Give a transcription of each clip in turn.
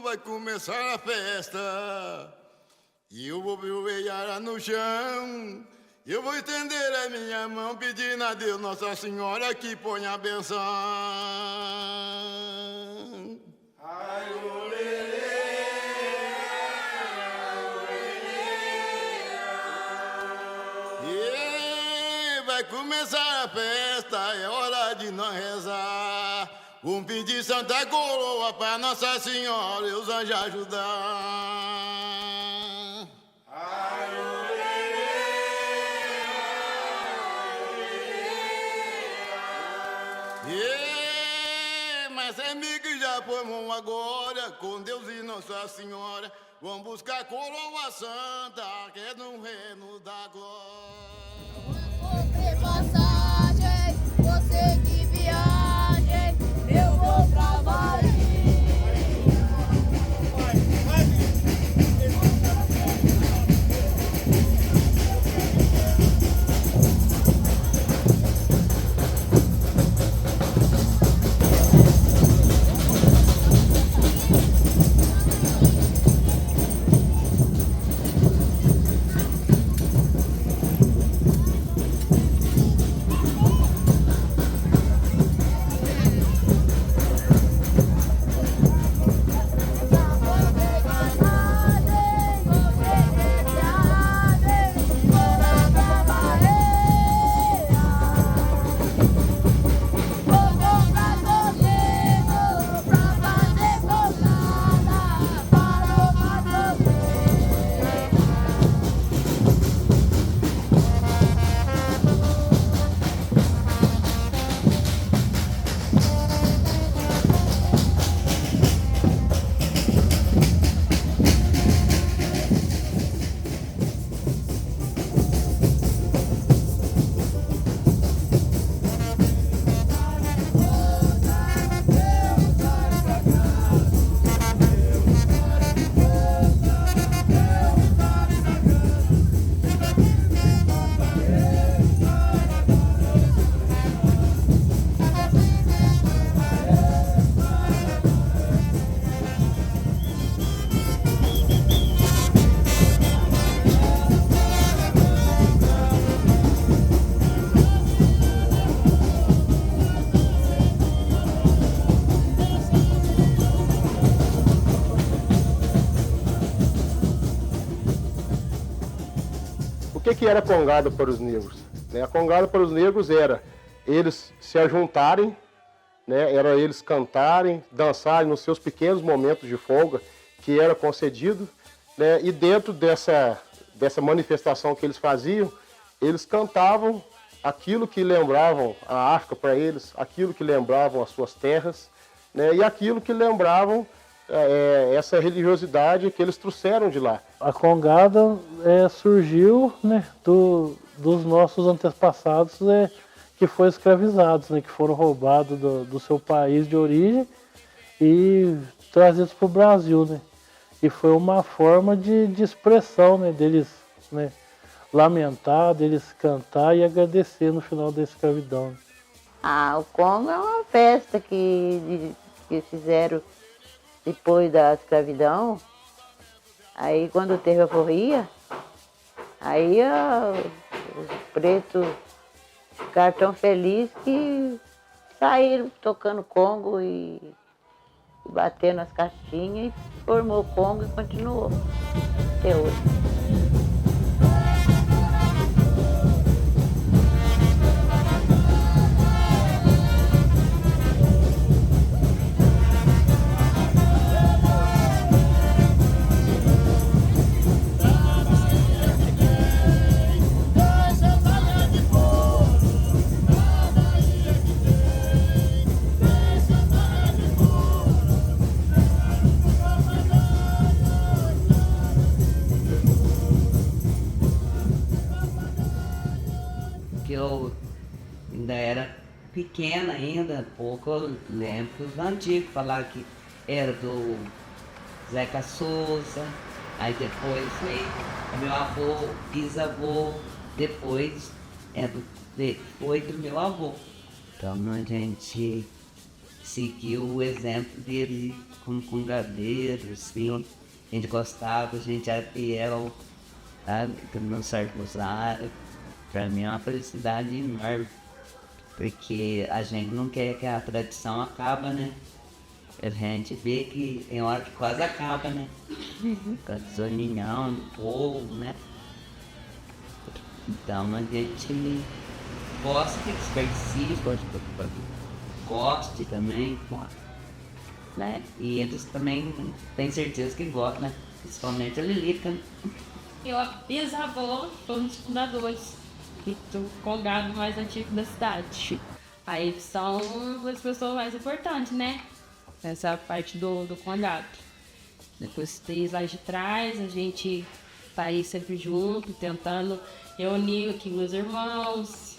Vai começar a festa e eu vou beijar no chão. Eu vou estender a minha mão pedindo a Deus Nossa Senhora que ponha a benção. Ai, olê, e vai começar a festa, é hora de nós rezar. Vamos pedir Santa Coroa para Nossa Senhora e os anjos ajudar. Mas é amigo que já fomos agora, com Deus e Nossa Senhora. Vamos buscar a coroa santa, que é no reino da glória. Comprei passagem, você que viagem, eu vou pra Bahia. O que era congada para os negros? A congada para os negros era eles se ajuntarem, era eles cantarem, dançarem nos seus pequenos momentos de folga que era concedido, e dentro dessa manifestação que eles faziam, eles cantavam aquilo que lembravam a África para eles, aquilo que lembravam as suas terras, e aquilo que lembravam essa religiosidade que eles trouxeram de lá. A congada surgiu dos nossos antepassados que foram escravizados, que foram roubados do seu país de origem e trazidos para o Brasil. E foi uma forma de expressão deles lamentar, deles cantar e agradecer no final da escravidão. O Congo é uma festa que fizeram depois da escravidão. Aí quando teve a forria, aí os pretos ficaram tão felizes que saíram tocando Congo e batendo as caixinhas e formou o Congo e continuou até hoje. Que eu ainda era pequena ainda, pouco eu lembro que os antigos falaram que era do Zeca Souza, aí depois veio meu avô, bisavô, depois foi do meu avô. Então a gente seguiu o exemplo dele como congadeiro, assim. A gente gostava, a gente era fiel, sabe? No Certo Rosário. Para mim é uma felicidade enorme, porque a gente não quer que a tradição acabe, né? A gente vê que tem hora que quase acaba, né? Com a desunião do povo, né? Então a gente gosta que eles participem, goste também, né? E eles também têm certeza que gostam, né? Principalmente a Lilica. Eu, bisavô, foi um dos fundadores do congado mais antigo da cidade. Aí eles são as pessoas mais importantes, né? Essa parte do congado. Depois desde lá de trás, a gente tá aí sempre junto, tentando reunir aqui meus irmãos,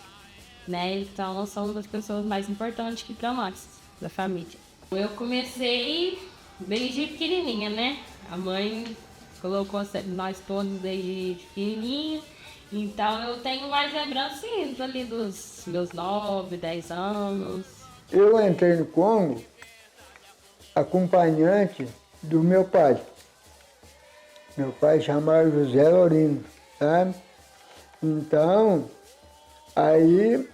né? Então são das pessoas mais importantes aqui pra nós, da família. Eu comecei desde pequenininha, né? A mãe colocou nós todos desde pequenininha. Então eu tenho mais lembranças ali dos meus 9, 10 anos. Eu entrei no Congo acompanhante do meu pai. Meu pai chamava José Lorino, sabe? Então, aí,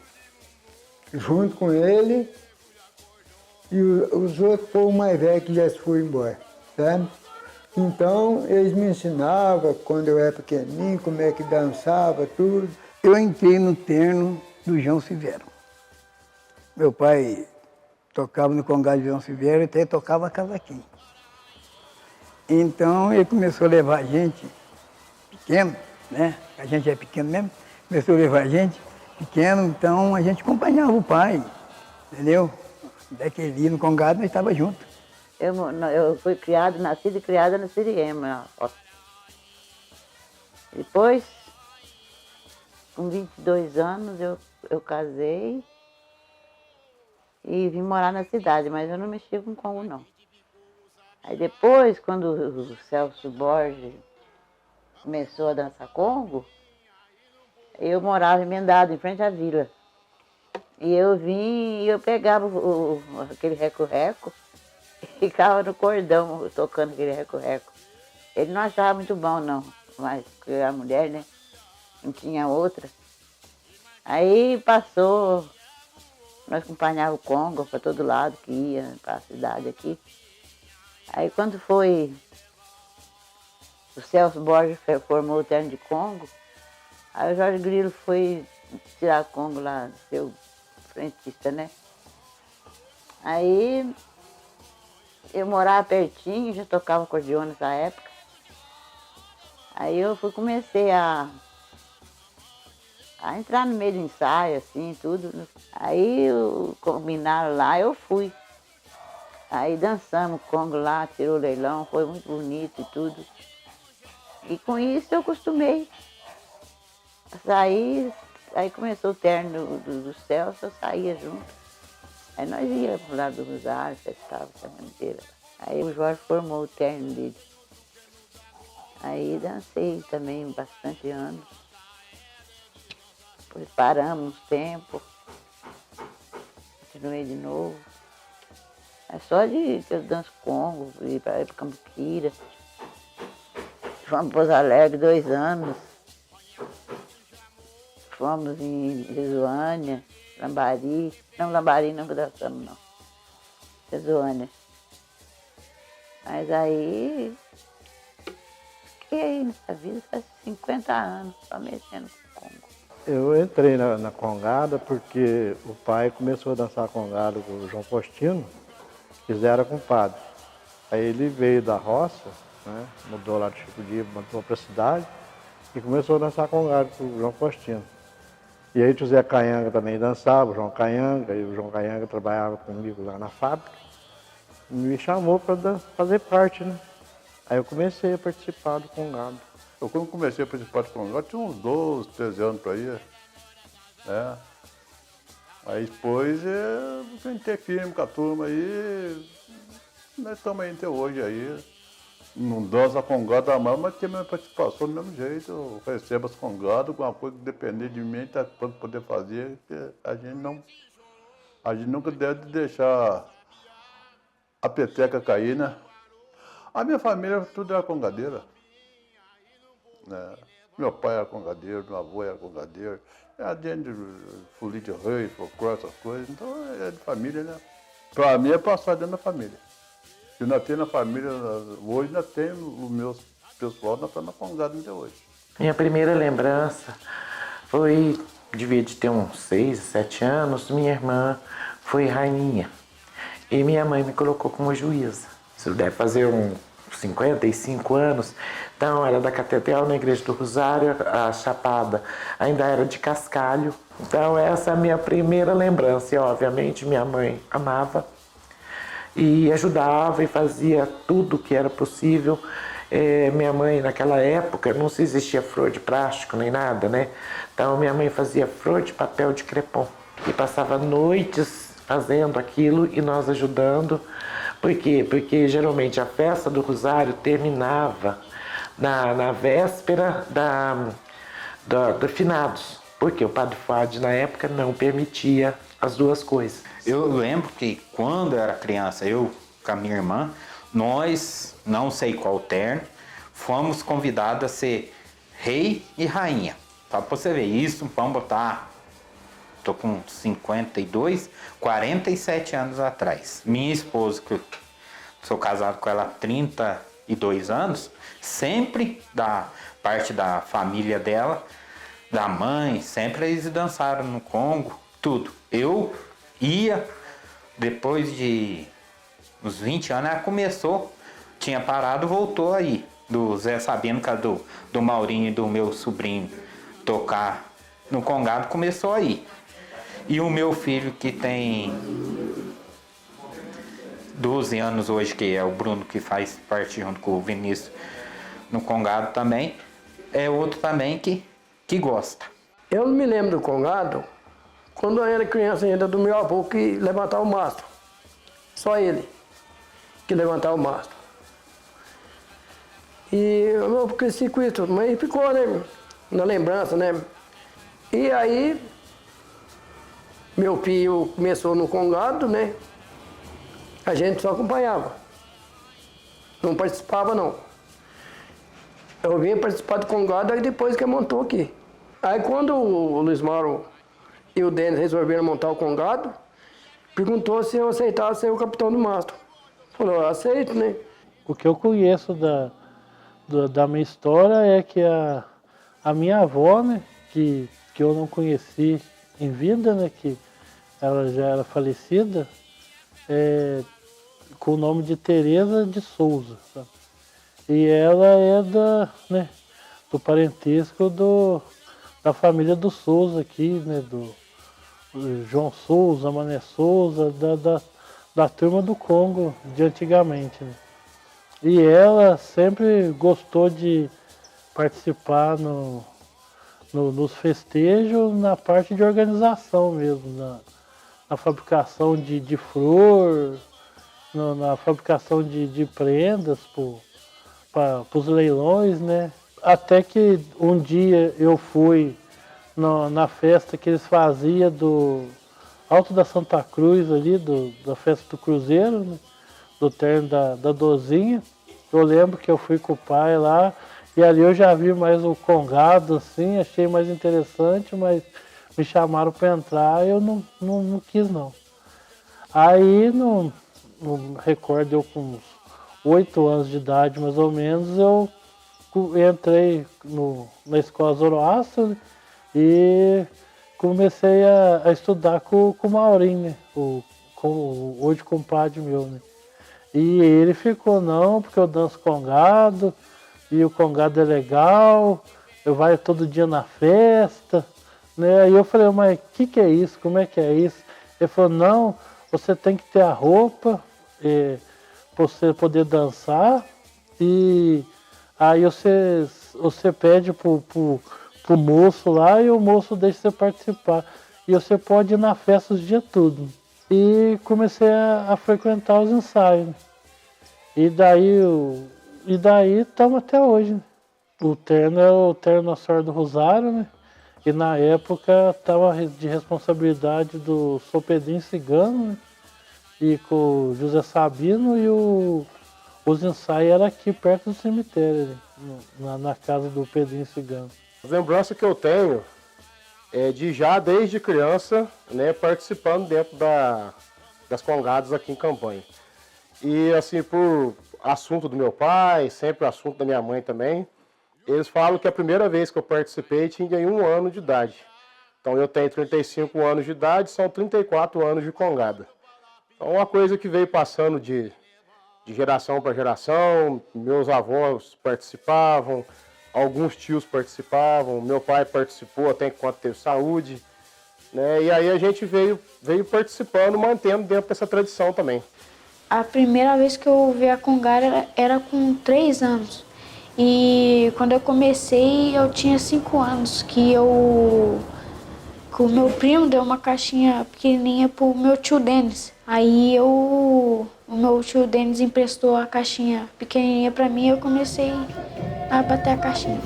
junto com ele, e os outros povos mais velhos que já se foram embora, sabe? Então, eles me ensinavam, quando eu era pequenininho, como é que dançava, tudo. Eu entrei no terno do João Silveira. Meu pai tocava no congado de João Silveira e até tocava cavaquinho. Então, ele começou a levar a gente pequeno, né? A gente é pequeno mesmo. Começou a levar a gente pequeno, então a gente acompanhava o pai, entendeu? Daquele ia no congado, nós estávamos juntos. Eu fui criada, nascida e criada no Siriema. Depois, com 22 anos, eu casei e vim morar na cidade, mas eu não mexia com Congo, não. Aí depois, quando o Celso Borges começou a dançar Congo, eu morava emendado em frente à vila. E eu vim e eu pegava aquele reco-reco e ficava no cordão tocando aquele reco-reco. Ele não achava muito bom, não, mas porque a mulher, né, não tinha outra. Aí passou, nós acompanhávamos o Congo para todo lado que ia, para a cidade aqui. Aí quando foi, o Celso Borges formou o terno de Congo, aí o Jorge Grilo foi tirar Congo lá, seu frentista, né? Aí eu morava pertinho, já tocava acordeon nessa época. Aí eu comecei a entrar no meio do ensaio, assim, tudo. Aí combinaram lá, eu fui. Aí dançamos Congo lá, tirou o leilão, foi muito bonito e tudo. E com isso eu acostumei. Saí, aí começou o terno do Celso, eu saía junto. Aí nós íamos lá do Rosário, festava a semana inteira. Aí o Jorge formou o terno dele. Aí dancei também bastante anos. Depois paramos um tempo. Continuei de novo. É só que eu danço Congo, ir para Cambuquira. Fomos para Pouso Alegre 2 anos. Fomos em Jesuânia, Lambari. Não, Lambari não dançamos, não. Jesuânia. Mas aí, fiquei aí nessa vida faz 50 anos, só mexendo com Congo. Eu entrei na congada porque o pai começou a dançar congada com o João Postino, fizeram com o padre. Aí ele veio da roça, né, mudou lá de Chico Dias, mudou para a cidade e começou a dançar congada com o João Postino. E aí o José Canhanga também dançava, o João Canhanga, e o João Canhanga trabalhava comigo lá na fábrica. E me chamou para fazer parte, né? Aí eu comecei a participar do congado. Eu quando comecei a participar do congado, tinha uns 12, 13 anos para ir. Né? Aí depois eu tentei firme com a turma aí, nós estamos aí até hoje aí. Não dança congado mais, mas tem minha participação do mesmo jeito. Eu recebo as congadas, alguma coisa que depender de mim, tá pronto poder fazer, porque a gente nunca deve deixar a peteca cair, né? A minha família tudo era congadeira. Né? Meu pai era congadeiro, meu avô era congadeiro. Era dentro de folia de rei, folclore, essas coisas. Então é de família, né? Para mim é passar dentro da família. Eu ainda tenho na família, hoje ainda tenho o meu pessoal, ainda está na congada até hoje. Minha primeira lembrança foi, devia de ter uns 6, 7 anos, minha irmã foi rainha. E minha mãe me colocou como juíza. Isso deve fazer uns 55 anos. Então, era da Catedral na Igreja do Rosário, a Chapada ainda era de cascalho. Então, essa é a minha primeira lembrança. E, obviamente, minha mãe amava e ajudava e fazia tudo que era possível. Minha mãe, naquela época, não se existia flor de plástico nem nada, né? Então, minha mãe fazia flor de papel de crepom e passava noites fazendo aquilo e nós ajudando. Por quê? Porque geralmente a festa do Rosário terminava na véspera do finados, porque o Padre Fuad na época não permitia as duas coisas. Eu lembro que quando eu era criança, eu com a minha irmã, nós, não sei qual terno, fomos convidados a ser rei e rainha. Só pra você ver isso, vamos botar, tô com 52, 47 anos atrás. Minha esposa, que eu sou casado com ela há 32 anos, sempre da parte da família dela, da mãe, sempre eles dançaram no Congo, tudo. Eu ia, depois de uns 20 anos, ela começou, tinha parado, voltou aí, do Zé Sabino, do Maurinho e do meu sobrinho, tocar no Congado, começou aí. E o meu filho, que tem 12 anos hoje, que é o Bruno, que faz parte junto com o Vinícius no Congado também, é outro também que gosta. Eu não me lembro do Congado quando eu era criança ainda, do meu avô que levantava o mastro. Só ele que levantava o mastro. E eu cresci com isso, mas ficou, né, na lembrança, né? E aí, meu filho começou no Congado, né? A gente só acompanhava. Não participava, não. Eu vim participar do Congado aí depois que montou aqui. Aí quando o Luiz Mauro e o Denis resolveram montar o Congado, perguntou se eu aceitava ser o capitão do mastro. Falou, eu aceito, né? O que eu conheço da minha história é que a minha avó, né, que eu não conheci em vida, né, que ela já era falecida, com o nome de Teresa de Souza, sabe? E ela é do parentesco da família do Souza aqui, né, do João Souza, Mané Souza, da turma do Congo de antigamente, né? E ela sempre gostou de participar nos festejos, na parte de organização mesmo, na fabricação de flor, na fabricação de prendas para os leilões, né? Até que um dia eu fui na festa que eles faziam do Alto da Santa Cruz ali, da festa do Cruzeiro, né? Do terno da Dozinha. Eu lembro que eu fui com o pai lá e ali eu já vi mais o Congado, assim, achei mais interessante, mas me chamaram para entrar e eu não quis não. Aí, não recordo, eu com uns 8 anos de idade mais ou menos, eu entrei na escola Zoroastro, né? E comecei a estudar com o Maurinho, né? Hoje compadre meu, né? E ele ficou, não, porque eu danço Congado, e o Congado é legal, eu vou todo dia na festa, né? Aí eu falei, mas o que é isso? Como é que é isso? Ele falou, não, você tem que ter a roupa para você poder dançar, e aí você pede pro moço lá e o moço deixa você participar. E você pode ir na festa os dias tudo. E comecei a frequentar os ensaios, né? E daí estamos até hoje, né? O terno é o terno Nossa Senhora do Rosário, né? E na época estava de responsabilidade do Sopedrinho Cigano, né? e com o José Sabino e os ensaios eram aqui perto do cemitério, na casa do Pedrinho Cigano. A lembrança que eu tenho é de já desde criança, né, participando dentro das congadas aqui em Campanha. E assim, por assunto do meu pai, sempre assunto da minha mãe também, eles falam que a primeira vez que eu participei tinha 1 ano de idade. Então eu tenho 35 anos de idade, são 34 anos de congada. Então uma coisa que veio passando de geração para geração, meus avós participavam, alguns tios participavam, meu pai participou até enquanto teve saúde, né? E aí a gente veio participando, mantendo dentro dessa tradição também. A primeira vez que eu vi a congada era com 3 anos. E quando eu comecei, eu tinha 5 anos, que o meu primo deu uma caixinha pequenininha pro meu tio Denis. Aí o meu tio Denis emprestou a caixinha pequenininha pra mim e eu comecei a bater a caixinha.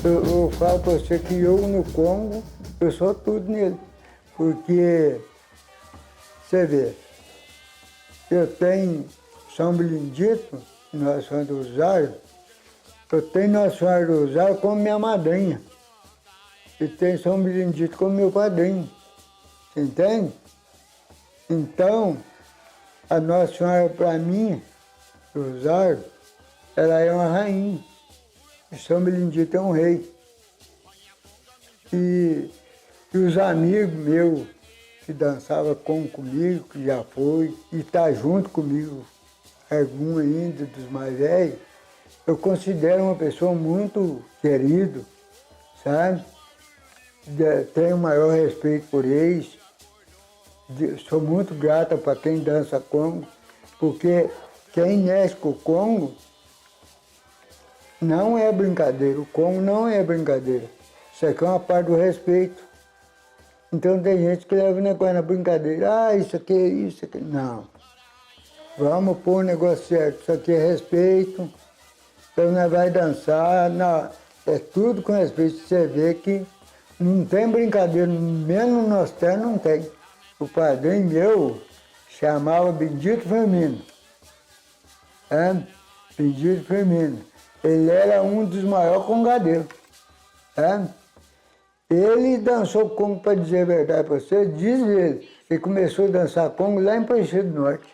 Eu falo para você que eu no Congo, eu sou tudo nele. Porque, você vê, eu tenho São Benedito, Nossa Senhora do Rosário, eu tenho Nossa Senhora do Rosário como minha madrinha. E tenho São Benedito como meu padrinho. Você entende? Então, a Nossa Senhora, para mim, do Rosário, ela é uma rainha. E São Benedito é um rei. E os amigos meus que dançavam comigo, que já foi, e está junto comigo, algum ainda dos mais velhos, eu considero uma pessoa muito querida, sabe? Tenho o maior respeito por eles. Sou muito grata para quem dança Congo, porque quem mexe com o Congo não é brincadeira, o Congo não é brincadeira. Isso aqui é uma parte do respeito. Então tem gente que leva o negócio na brincadeira. Ah, isso aqui é isso aqui. Não. Vamos pôr o negócio certo. Isso aqui é respeito. Então nós vamos dançar. Não. É tudo com respeito. Você vê que não tem brincadeira, menos no nosso terra não tem. O padrinho meu chamava Benedito Firmino. Benedito Firmino. Ele era um dos maiores congadeiros. Ele dançou Congo, para dizer a verdade para você, diz ele. Ele começou a dançar Congo lá em Aparecida do Norte.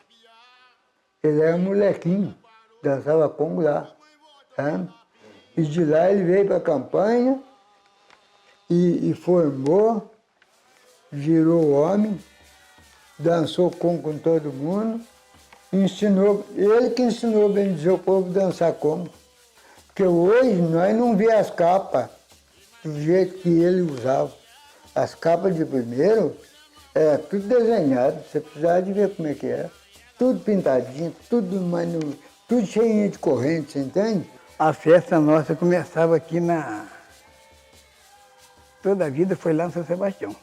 Ele era um molequinho, dançava Congo lá. E de lá ele veio para a Campanha e formou, virou homem, dançou Congo com todo mundo, ensinou, ele que ensinou, bem dizer, o povo a dançar Congo. Porque hoje nós não vemos as capas do jeito que ele usava. As capas de primeiro era tudo desenhado, você precisava de ver como é que era. Tudo pintadinho, tudo cheio de corrente, você entende? A festa nossa começava aqui Toda a vida foi lá no São Sebastião.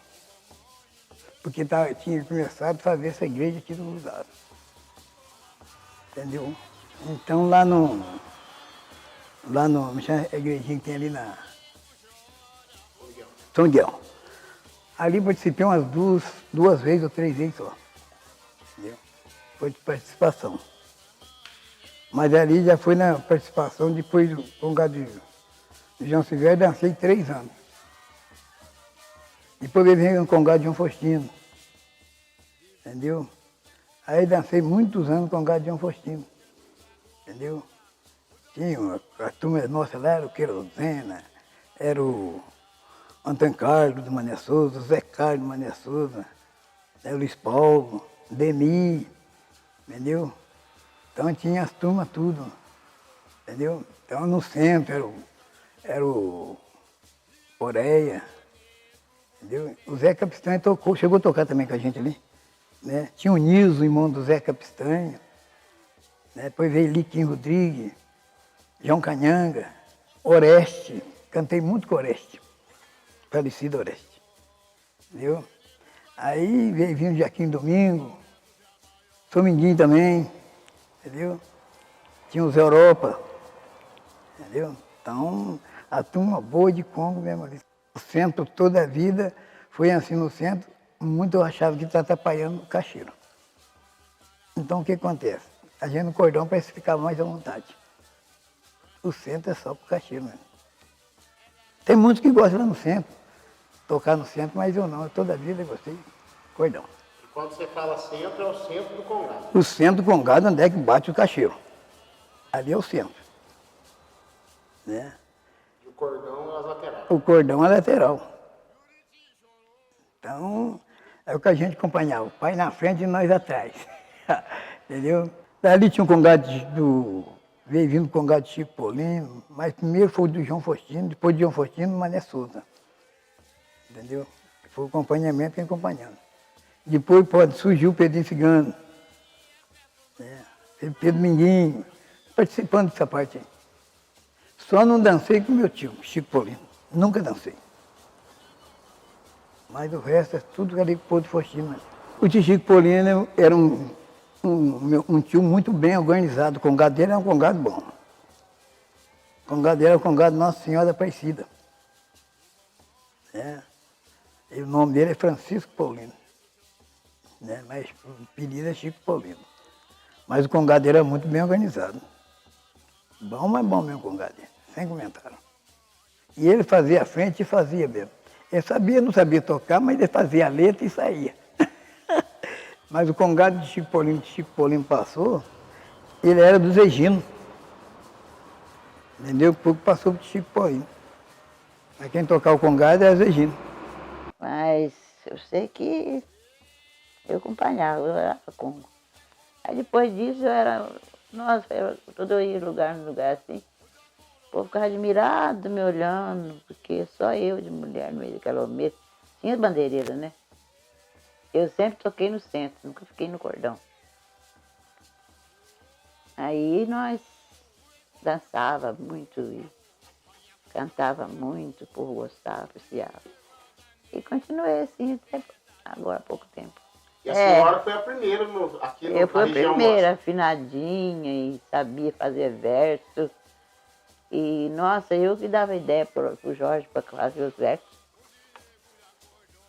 Porque tinha começado a fazer essa igreja aqui do Rosário. Entendeu? Então lá no a igrejinha que tem ali na São Miguel. Ali participei umas duas vezes ou 3 vezes só. Entendeu? Foi de participação. Mas ali já foi na participação depois do congado de João Silvério, dancei 3 anos. Depois eu vim no congado de João Faustino. Entendeu? Aí dancei muitos anos no congado de João Faustino. Entendeu? Tinha a turma nossa lá, era o Querosena, era o Antônio Carlos do Mané Souza, o Zé Carlos do Mané Souza, o Luiz Paulo, Demi, entendeu? Então tinha as turmas tudo, entendeu? Então no centro era o Oreia, entendeu? O Zé Capistanha chegou a tocar também com a gente ali, né? Tinha o Nilson, irmão do Zé Capistanha, né? Depois veio Liquinho Rodrigues, João Canhanga, Oreste, cantei muito com Oreste. falecido Oreste. Entendeu? Aí veio vindo Jaquim Domingo, Dominguinho também, entendeu? Tinha os Europa, entendeu? Então, a turma boa de Congo mesmo ali. O centro toda a vida foi assim no centro, muito eu achava que está atrapalhando o caixeiro. Então o que acontece? A gente no cordão parece que ficava mais à vontade. O centro é só para o caixeiro mesmo. Tem muitos que gostam lá no centro, tocar no centro, mas eu não, eu toda a vida gostei de cordão. E quando você fala centro, é o centro do Congado. O centro do Congado, onde é que bate o caixeiro. Ali é o centro. Né? E o cordão é as laterais. O cordão é lateral. Então, é o que a gente acompanhava, o pai na frente e nós atrás. Entendeu? Dali tinha um congado veio vindo o congado de Chico Paulino, mas primeiro foi o do João Faustino, depois do João Faustino, Mané Souza. Entendeu? Foi o acompanhamento e acompanhando. Depois surgiu o Pedrinho Cigano, né? Pedro Minguinho, participando dessa parte aí. Só não dancei com meu tio, Chico Paulino. Nunca dancei. Mas o resto é tudo ali com o Pedro Faustino. O tio Chico Paulino era um tio muito bem organizado. O congado dele era um congado bom. O congado dele era o congado Nossa Senhora Aparecida. É. E o nome dele é Francisco Paulino. Né? Mas o apelido é Chico Paulino. Mas o congado dele era muito bem organizado. Bom, mas bom mesmo o congado dele, sem comentário. E ele fazia a frente e fazia mesmo. Ele não sabia tocar, mas ele fazia a letra e saía. Mas o congado de Chico Paulino, que Chico Paulino passou, ele era do Zegino. Entendeu? Pouco passou para Chico Paulino. Mas quem tocava o congado era Zegino. Mas eu sei que eu acompanhava, eu era Congo. Aí depois disso eu era, nossa, todo ia de lugar em lugar assim. O povo ficava admirado me olhando, porque só eu de mulher no meio daquela mesa. Tinha as bandeireiras, né? Eu sempre toquei no centro, nunca fiquei no cordão. Aí nós dançava muito e cantava muito, o povo gostava, apreciava. E continuei assim até agora há pouco tempo. E a senhora foi a primeira aqui na região? Eu fui a primeira, afinadinha e sabia fazer versos. E, nossa, eu que dava ideia pro Jorge para fazer os versos.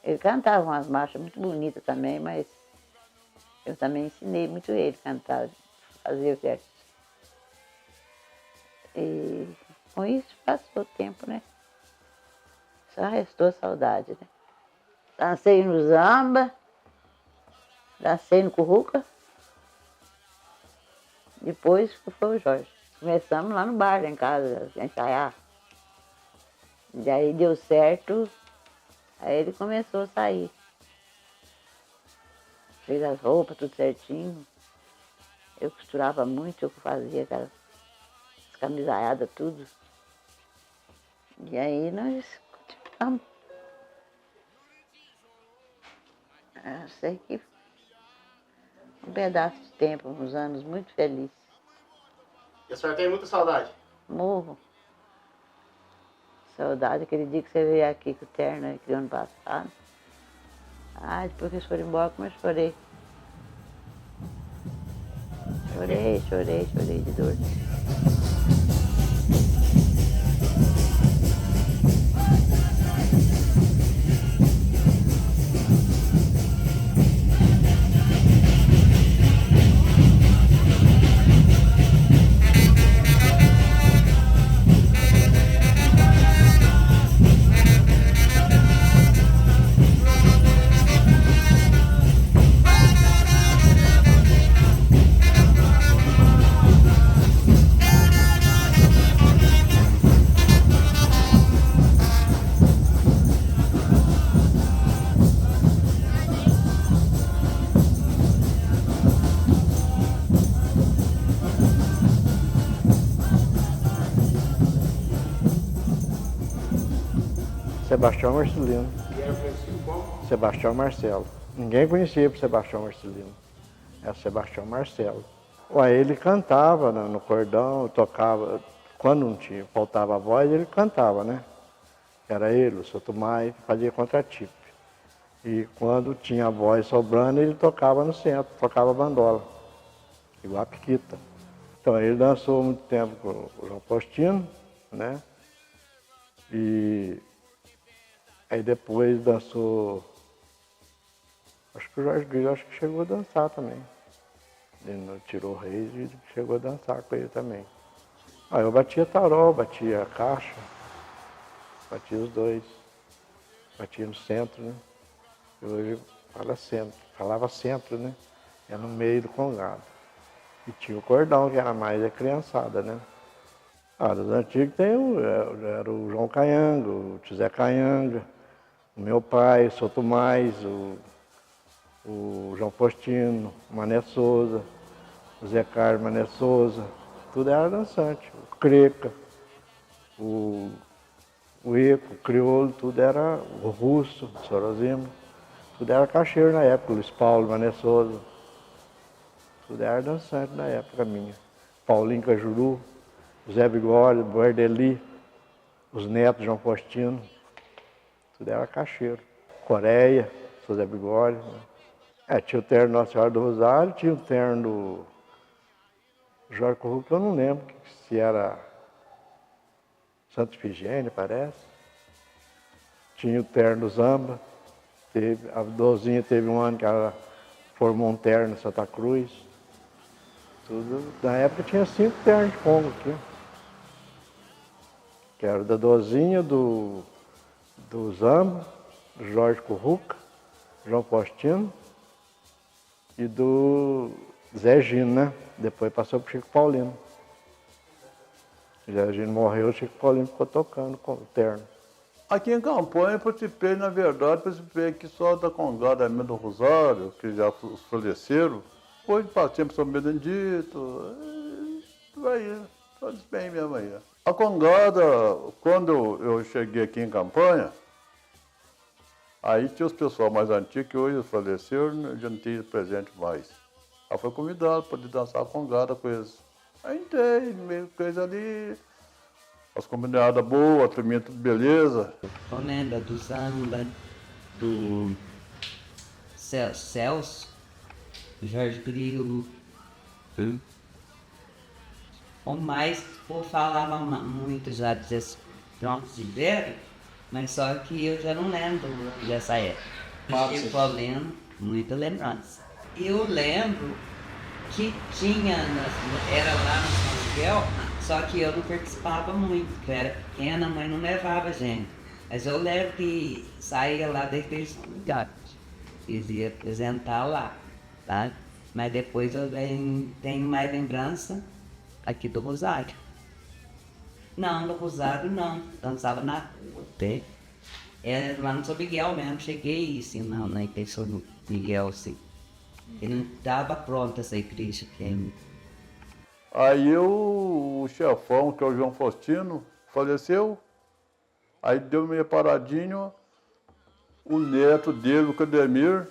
Ele cantava umas marchas muito bonitas também, mas eu também ensinei muito ele a cantar, fazer versos. E com isso passou o tempo, né? Só restou saudade, né? Dancei no Zamba, dancei no Curruca, depois foi o Jorge. Começamos lá no bar, lá em casa, a ensaiar. E aí deu certo, aí ele começou a sair. Fez as roupas, tudo certinho. Eu costurava muito, eu fazia aquelas camisaiadas, tudo. E aí nós continuamos. Eu sei que um pedaço de tempo, uns anos muito felizes. E a senhora tem muita saudade? Morro. Saudade aquele dia que você veio aqui com o terno aquele ano passado. Ah, depois que eles foram embora, como eu chorei. Chorei de dor. Sebastião Marcelino. E era conhecido como? Sebastião Marcelo. Ninguém conhecia o Sebastião Marcelino. É o Sebastião Marcelo. Ué, ele cantava no cordão, tocava. Quando não tinha, faltava a voz, ele cantava, né? Era ele, o Souto Maia, que fazia contratipo. E quando tinha a voz sobrando, ele tocava no centro, tocava bandola, igual a Piquita. Então ele dançou muito tempo com o João Faustino, né? E aí depois dançou, acho que o Jorge Grilo acho que chegou a dançar também. Ele tirou o Reis e chegou a dançar com ele também. Aí eu batia tarol, batia caixa, batia os dois, batia no centro, né? E hoje falava centro, né? É no meio do congado. E tinha o cordão, que era mais a criançada, né? Dos antigos era o João Canhanga, o Tizé Canhanga, o meu pai, o Souto Mais, o João Faustino, o Mané Souza, o Zé Carlos Mané Souza, tudo era dançante. O Creca, o Eco, o Crioulo, tudo era o Russo, o Sorozima, tudo era cacheiro na época, o Luiz Paulo Mané Souza, tudo era dançante na época minha. Paulinho Cajuru, Zé Bigode, Bordeli, os netos de João Faustino, tudo era cacheiro. Coreia, seu Zé Bigode. Né? Tinha o terno da Nossa Senhora do Rosário, tinha o terno do Jorge Corrupto, que eu não lembro se era Santa Ifigênia, parece. Tinha o terno do Zamba. A Dozinha teve um ano que ela formou um terno em Santa Cruz. Tudo. Na época tinha 5 ternos de Congo aqui. Que era da Dozinha, do Zamba, do Jorge Curruca, João Faustino e do Zé Gino, né? Depois passou pro Chico Paulino. O Zé Gino morreu, o Chico Paulino ficou tocando com o terno. Aqui em Campanha eu participei, na verdade, participei aqui só da Congada do Rosário, que já faleceram. Depois passei para São Benedito, aí, todos bem mesmo aí. A Congada, quando eu cheguei aqui em Campanha, aí tinha os pessoal mais antigos que hoje faleceram, já não tinha presente mais. Aí foi convidado para dançar a Congada com eles. Aí entrei, meio coisa ali, as comunidades boas, a turminha tudo beleza. Eu lembro do samba, do Celso, do Jorge Grilo. O mais, eu falava muito já desses troncos de velho, mas só que eu já não lembro dessa época. Eu estou lendo muita lembrança. Eu lembro que tinha, era lá no São Miguel, só que eu não participava muito, porque eu era pequena, mas não levava gente. Mas eu lembro que saía lá daqueles lugares, eles iam apresentar lá, tá? Mas depois eu tenho mais lembrança aqui do Rosário. Não, no Rosário não, dançava na rua, até. Era lá no São Miguel mesmo, cheguei assim, na igreja do Miguel, assim. Ele não estava pronta essa igreja aqui. Aí o chefão, que é o João Faustino, faleceu. Aí deu meio paradinho, o neto dele, o Cademir,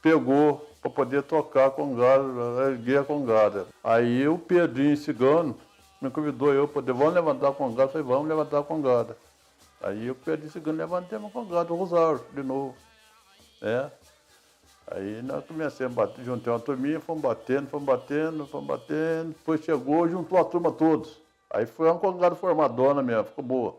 pegou para poder tocar a Congada, erguer a Congada. Aí o Pedrinho Cigano me convidou eu para poder, vamos levantar a Congada. Eu falei, vamos levantar a Congada. Aí o Pedrinho Cigano levantamos a Congada, o Rosário, de novo. Né? Aí nós começamos a bater, juntei uma turminha, fomos batendo, depois chegou, juntou a turma todos. Aí foi uma Congada formadona mesmo, ficou boa.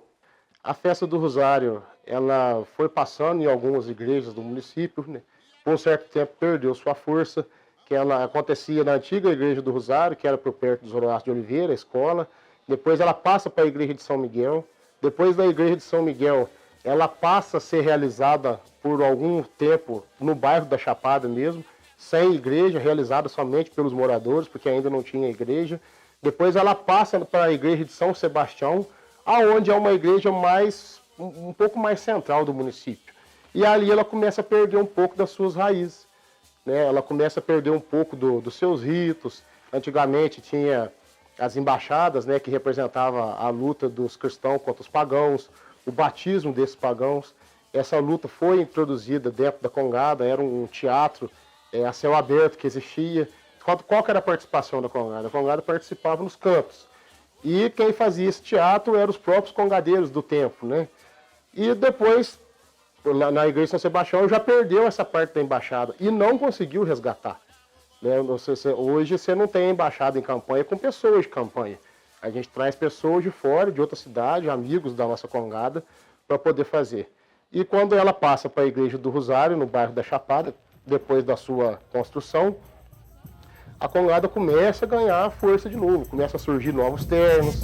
A festa do Rosário, ela foi passando em algumas igrejas do município, né? Por um certo tempo perdeu sua força, que ela acontecia na antiga igreja do Rosário, que era por perto do Zoroastro de Oliveira, a escola. Depois ela passa para a igreja de São Miguel. Depois da igreja de São Miguel, ela passa a ser realizada por algum tempo no bairro da Chapada mesmo, sem igreja, realizada somente pelos moradores, porque ainda não tinha igreja. Depois ela passa para a igreja de São Sebastião, aonde é uma igreja um pouco mais central do município. E ali ela começa a perder um pouco das suas raízes, né? Ela começa a perder um pouco dos seus ritos. Antigamente tinha as embaixadas, né, que representava a luta dos cristãos contra os pagãos, o batismo desses pagãos. Essa luta foi introduzida dentro da Congada, era um teatro a céu aberto que existia. Qual que era a participação da Congada? A Congada participava nos campos. E quem fazia esse teatro eram os próprios congadeiros do tempo, né? E depois, na igreja de São Sebastião, já perdeu essa parte da embaixada e não conseguiu resgatar. Né? Hoje você não tem embaixada em campanha com pessoas de campanha. A gente traz pessoas de fora, de outra cidade, amigos da nossa congada, para poder fazer. E quando ela passa para a igreja do Rosário, no bairro da Chapada, depois da sua construção, a congada começa a ganhar força de novo, começa a surgir novos ternos.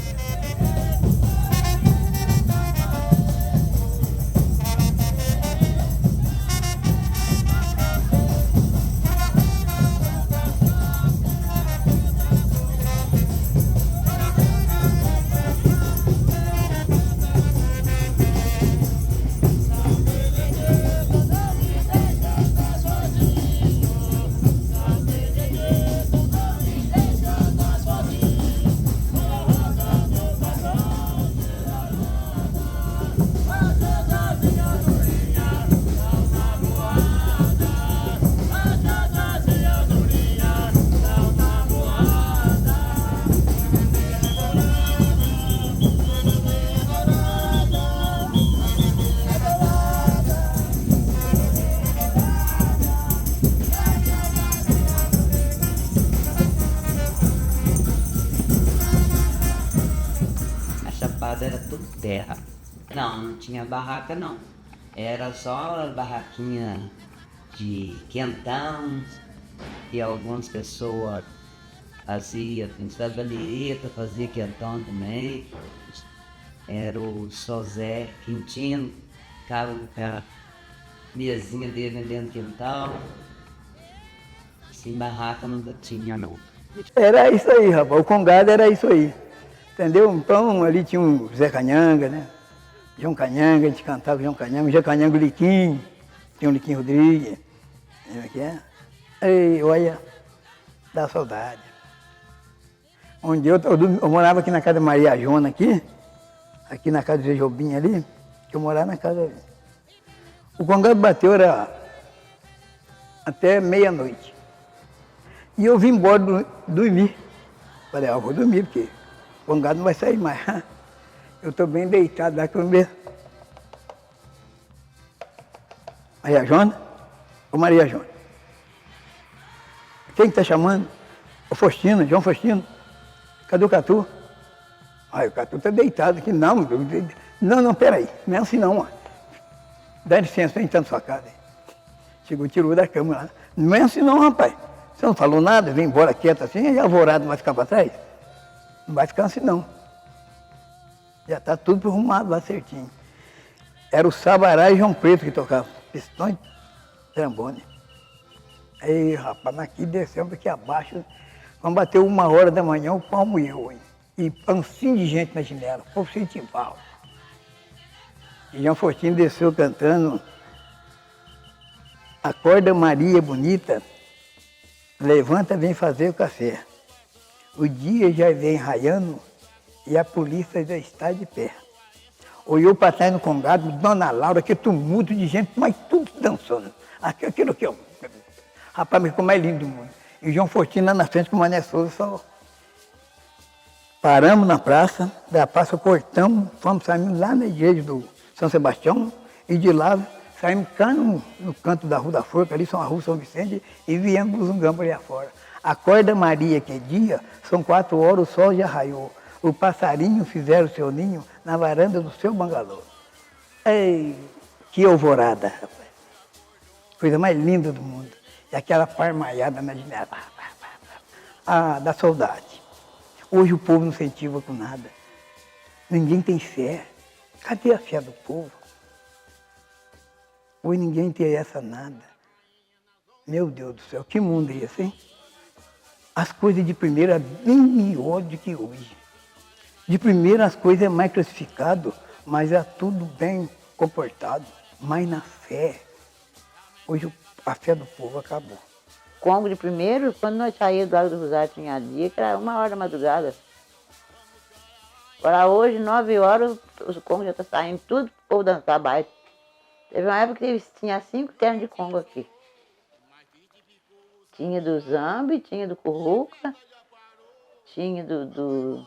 Era tudo terra. Não tinha barraca não. Era só barraquinha de quentão e algumas pessoas faziam trabalheta, fazia quentão também. Era o Sozé Quintino, ficava com a mesinha dele dentro do quintal. Sem barraca não tinha não. Era isso aí, rapaz. O congado era isso aí. Entendeu? Então ali tinha o Zé Canhanga, né? João Canhanga, a gente cantava João Canhanga, Zé Canhanga, o Liquinho, tinha o Liquinho Rodrigues. Como é que é? Ei, olha, dá saudade. Onde eu morava aqui na casa da Maria Jona, aqui na casa do Zé Jobim ali, que eu morava na casa. O congado bateu era até meia-noite. E eu vim embora dormir. Falei, eu vou dormir, porque o congado não vai sair mais. Eu estou bem deitado lá com o meu. Maria Jona? Ô Maria Jona. Quem está chamando? O Faustino, João Faustino. Cadê o Catu? Aí o Catu está deitado aqui. Não, peraí. Não é assim não, ó. Dá licença, eu entrar na sua casa. Chegou, tirou da cama lá. Não é assim não, rapaz. Você não falou nada, vem embora quieto assim, e alvorado vai ficar para trás? Não vai ficar assim não. Já está tudo arrumado lá certinho. Era o Sabará e João Preto que tocavam. Pistões, trambone. Aí, rapaz, aqui descemos aqui abaixo. Quando bateu 1h da manhã, o pau moeu, hein? E pancinho de gente na janela, foi festival. E João Faustino desceu cantando Acorda Maria bonita, levanta, vem fazer o café. O dia já vem raiando e a polícia já está de pé. Olhou para trás no congado, Dona Laura, aquele tumulto de gente, mas tudo dançando. Aquilo que eu... Rapaz, ficou mais lindo do mundo. E o João Faustino lá na frente com o Mané Souza só... Paramos na praça, da praça cortamos, saímos lá na igreja do São Sebastião e de lá saímos cá no canto da Rua da Forca, ali são a Rua São Vicente, e viemos para o Zungambo ali afora. Acorda Maria, que é dia, são 4 horas, o sol já raiou. O passarinho fizeram seu ninho na varanda do seu bangalô. Ei, que alvorada, rapaz. Coisa mais linda do mundo. E aquela parmaiada na janela. Ah, dá saudade. Hoje o povo não incentiva com nada. Ninguém tem fé. Cadê a fé do povo? Hoje ninguém interessa nada. Meu Deus do céu, que mundo é esse, hein? As coisas de primeira bem melhor do que hoje. De primeira as coisas é mais classificado, mas é tudo bem comportado. Mas na fé, hoje a fé do povo acabou. Congo de primeiro, quando nós saímos do Lago do Rosário, tinha dia que era 1h da madrugada. Agora hoje, 9 horas, os congos já estão saindo tudo para o povo dançar baile. Teve uma época que tinha 5 ternos de congo aqui. Tinha do Zambi, tinha do Curruca, tinha do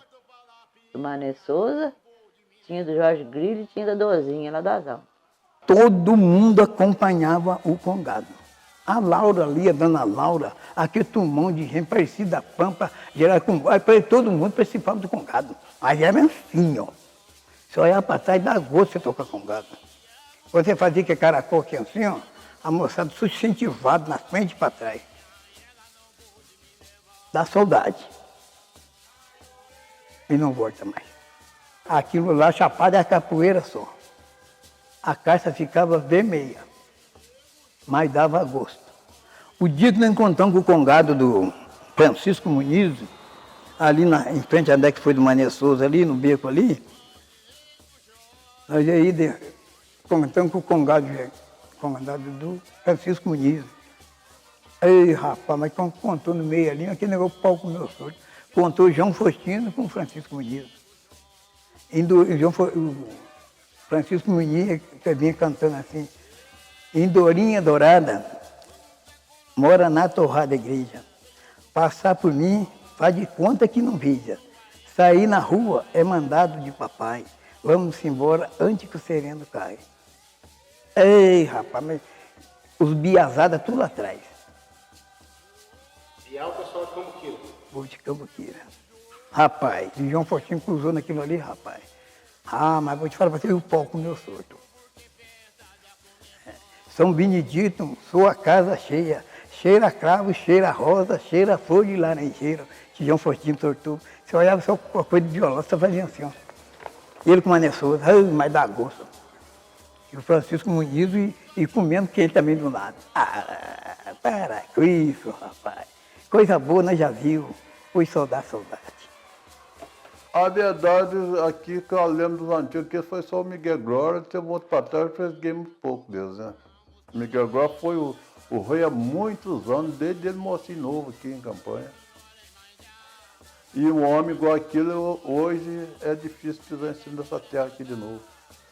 Mané Souza, Tinha do Jorge Grilo e tinha da Dorzinha, lá das Almas. Todo mundo acompanhava o congado. A Laura ali, a dona Laura, aquele turmão de gente parecida da Pampa, geral com todo mundo participava do congado. Aí era assim, ó. Você olhava para trás, dá gosto você tocar congado. Você fazia que caracol aqui assim, ó, a moçada incentivada na frente e para trás. Dá saudade. E não volta mais. Aquilo lá, chapada, é a capoeira só. A caixa ficava vermelha, mas dava gosto. O dia que nós encontramos com o congado do Francisco Muniz, ali em frente à que foi do Mané Souza, ali no beco ali, nós aí encontramos com o congado do Francisco Muniz. Ei, rapaz, mas contou no meio ali, aquele negócio pau com meu sonho. Contou João Faustino com o Francisco Muniz. O Francisco Muniz, que vinha cantando assim, Indorinha dourada, mora na torrada igreja. Passar por mim, faz de conta que não veja. Sair na rua é mandado de papai. Vamos embora antes que o sereno caia. Ei, rapaz, mas os biazadas tudo lá atrás. Bial, pessoal de Cambuquira. Vou de Cambuquira. Rapaz, o João Faustino cruzou naquilo ali, rapaz. Ah, mas vou te falar para você, o pau com o meu sorto. São Benedito, sua casa cheia. Cheira cravo, cheira rosa, cheira flor de laranjeira. Que João Faustino sortou. Você olhava só com a coisa de violão, você fazia assim, ó. E ele com o Mané Souza, mas dá gosto. E o Francisco Muniz e comendo que ele também do lado. Ah, para com isso, rapaz. Coisa boa nós já viu. Foi saudade. A verdade aqui que eu lembro dos antigos, que foi só o Miguel Glória, teve um outro para trás que fez game um pouco deles, né? O Miguel Glória foi o rei há muitos anos, desde ele mocinho novo aqui em Campanha. E um homem igual aquilo, hoje é difícil pisar em cima dessa terra aqui de novo.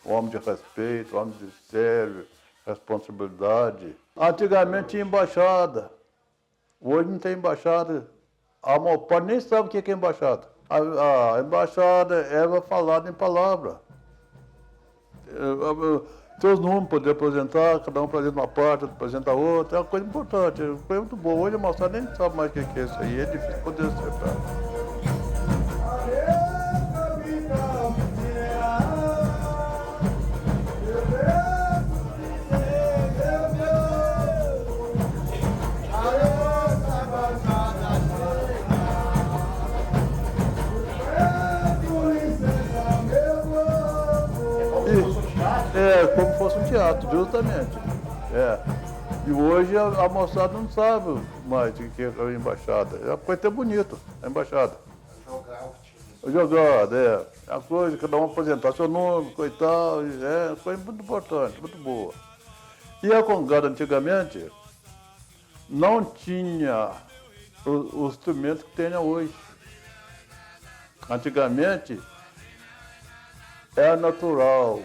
Um homem de respeito, um homem de sério, responsabilidade. Antigamente tinha embaixada, hoje não tem embaixada. A maior parte nem sabe o que é embaixada. A embaixada era falada em palavra. Seus números poder apresentar, cada um apresenta uma parte, outro apresenta a outra, é uma coisa importante, é uma coisa muito boa. Hoje a moçada nem sabe mais o que é isso aí, é difícil poder acertar. É, como fosse um teatro, justamente. É. E hoje a moçada não sabe mais o que é a embaixada. É uma coisa até bonita, a embaixada. Jogada, é. É uma coisa, cada um apresentar seu nome, coisa e tal, é uma coisa muito importante, muito boa. E a congada antigamente não tinha os instrumentos que tem hoje. Antigamente era natural.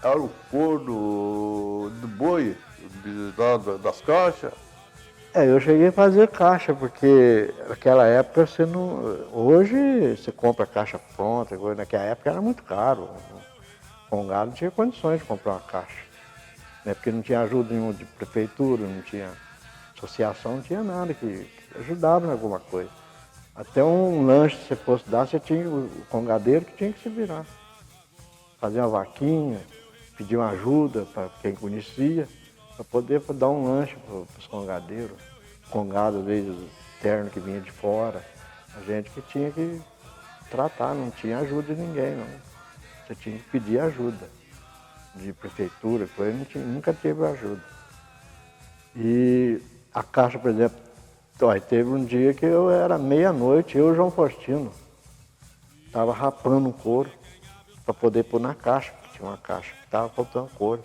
Era o couro do boi, das caixas. Eu cheguei a fazer caixa, porque naquela época você não... Hoje você compra caixa pronta, naquela época era muito caro. O congado não tinha condições de comprar uma caixa. Né? Porque não tinha ajuda nenhuma de prefeitura, não tinha associação, não tinha nada que ajudava em alguma coisa. Até um lanche que você fosse dar, você tinha o congadeiro que tinha que se virar. Fazer uma vaquinha, pedir uma ajuda para quem conhecia, para poder dar um lanche para os congadeiros. Congado, às vezes, terno que vinha de fora. A gente que tinha que tratar, não tinha ajuda de ninguém, não. Você tinha que pedir ajuda de prefeitura, nunca teve ajuda. E a caixa, por exemplo, teve um dia que eu era meia-noite, eu e o João Faustino, estava rapando um couro para poder pôr na caixa. Tinha uma caixa que estava faltando couro.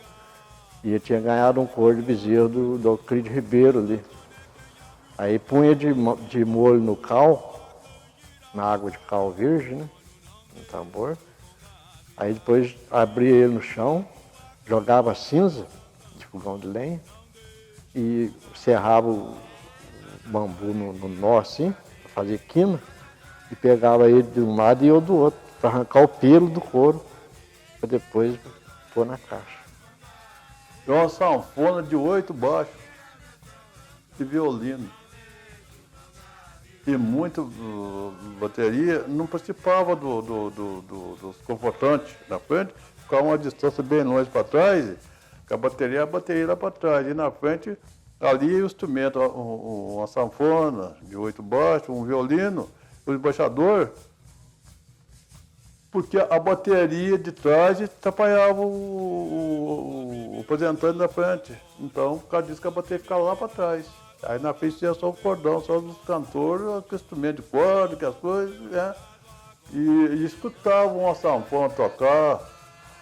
E eu tinha ganhado um couro de bezerro do Euclide Ribeiro ali. Aí punha de molho no cal, na água de cal virgem, né? No tambor. Aí depois abria ele no chão, jogava cinza de fogão de lenha e serrava o bambu no nó assim, para fazer quina, e pegava ele de um lado e eu do outro, para arrancar o pelo do couro. para depois pôr na caixa. É uma sanfona de 8 baixos e violino. E muita bateria não participava dos confortantes na frente, ficava uma distância bem longe para trás, com a bateria lá para trás. E na frente, ali o instrumento, uma sanfona de 8 baixos, um violino, o embaixador, porque a bateria de trás atrapalhava o apresentante da frente. Então, por causa disso que a bateria ficava lá para trás. Aí na frente tinha só o cordão, só os cantores, o instrumento de corda, que as coisas, né? E escutavam uma sanfona tocar,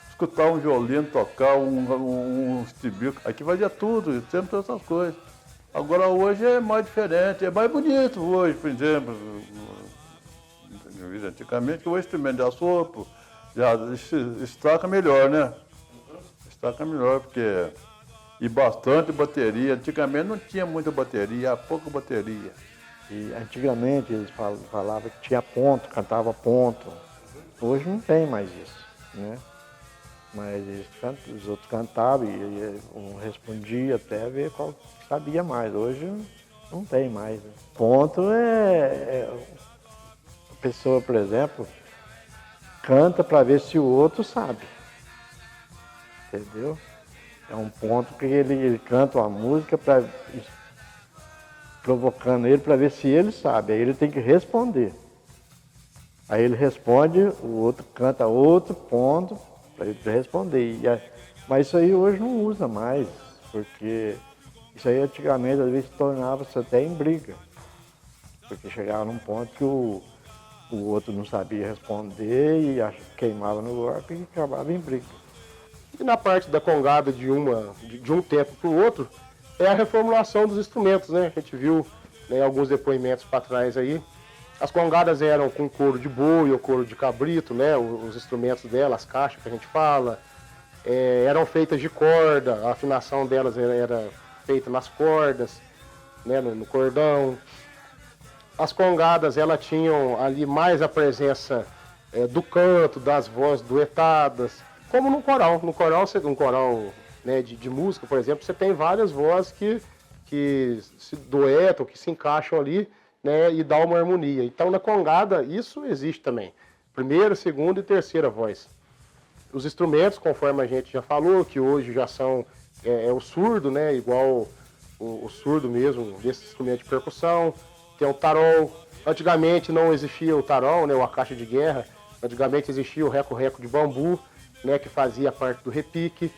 escutavam um violino tocar, um estribilho. Aqui fazia tudo, sempre essas coisas. Agora hoje é mais diferente, é mais bonito hoje, por exemplo. Antigamente, o instrumento de assopro já estaca melhor, né? Estaca melhor, porque... E bastante bateria. Antigamente não tinha muita bateria, pouca bateria. E antigamente eles falavam que tinha ponto, cantava ponto. Hoje não tem mais isso, né? Mas os outros cantavam e um respondia até ver qual sabia mais. Hoje não tem mais. Né? Ponto a pessoa, por exemplo, canta para ver se o outro sabe. Entendeu? É um ponto que ele canta uma música provocando ele para ver se ele sabe. Aí ele tem que responder. Aí ele responde, o outro canta outro ponto para ele responder. Mas isso aí hoje não usa mais, porque isso aí antigamente às vezes tornava-se até em briga. Porque chegava num ponto que o outro não sabia responder e queimava no golpe e acabava em briga. E na parte da congada de um tempo para o outro, é a reformulação dos instrumentos, né? A gente viu, né, alguns depoimentos para trás aí. As congadas eram com couro de boi ou couro de cabrito, né? Os instrumentos delas, as caixas que a gente fala, eram feitas de corda, a afinação delas era feita nas cordas, né? No cordão. As congadas, elas tinham ali mais a presença do canto, das vozes duetadas, como no coral. No coral, um coral, né, de música, por exemplo, você tem várias vozes que se duetam, que se encaixam ali, né, e dá uma harmonia. Então, na congada, isso existe também. Primeira, segunda e terceira voz. Os instrumentos, conforme a gente já falou, que hoje já são o surdo, né, igual o surdo mesmo, desse instrumento de percussão. Tem o tarol. Antigamente não existia o tarol, né, ou a caixa de guerra. Antigamente existia o reco-reco de bambu, né, que fazia parte do repique,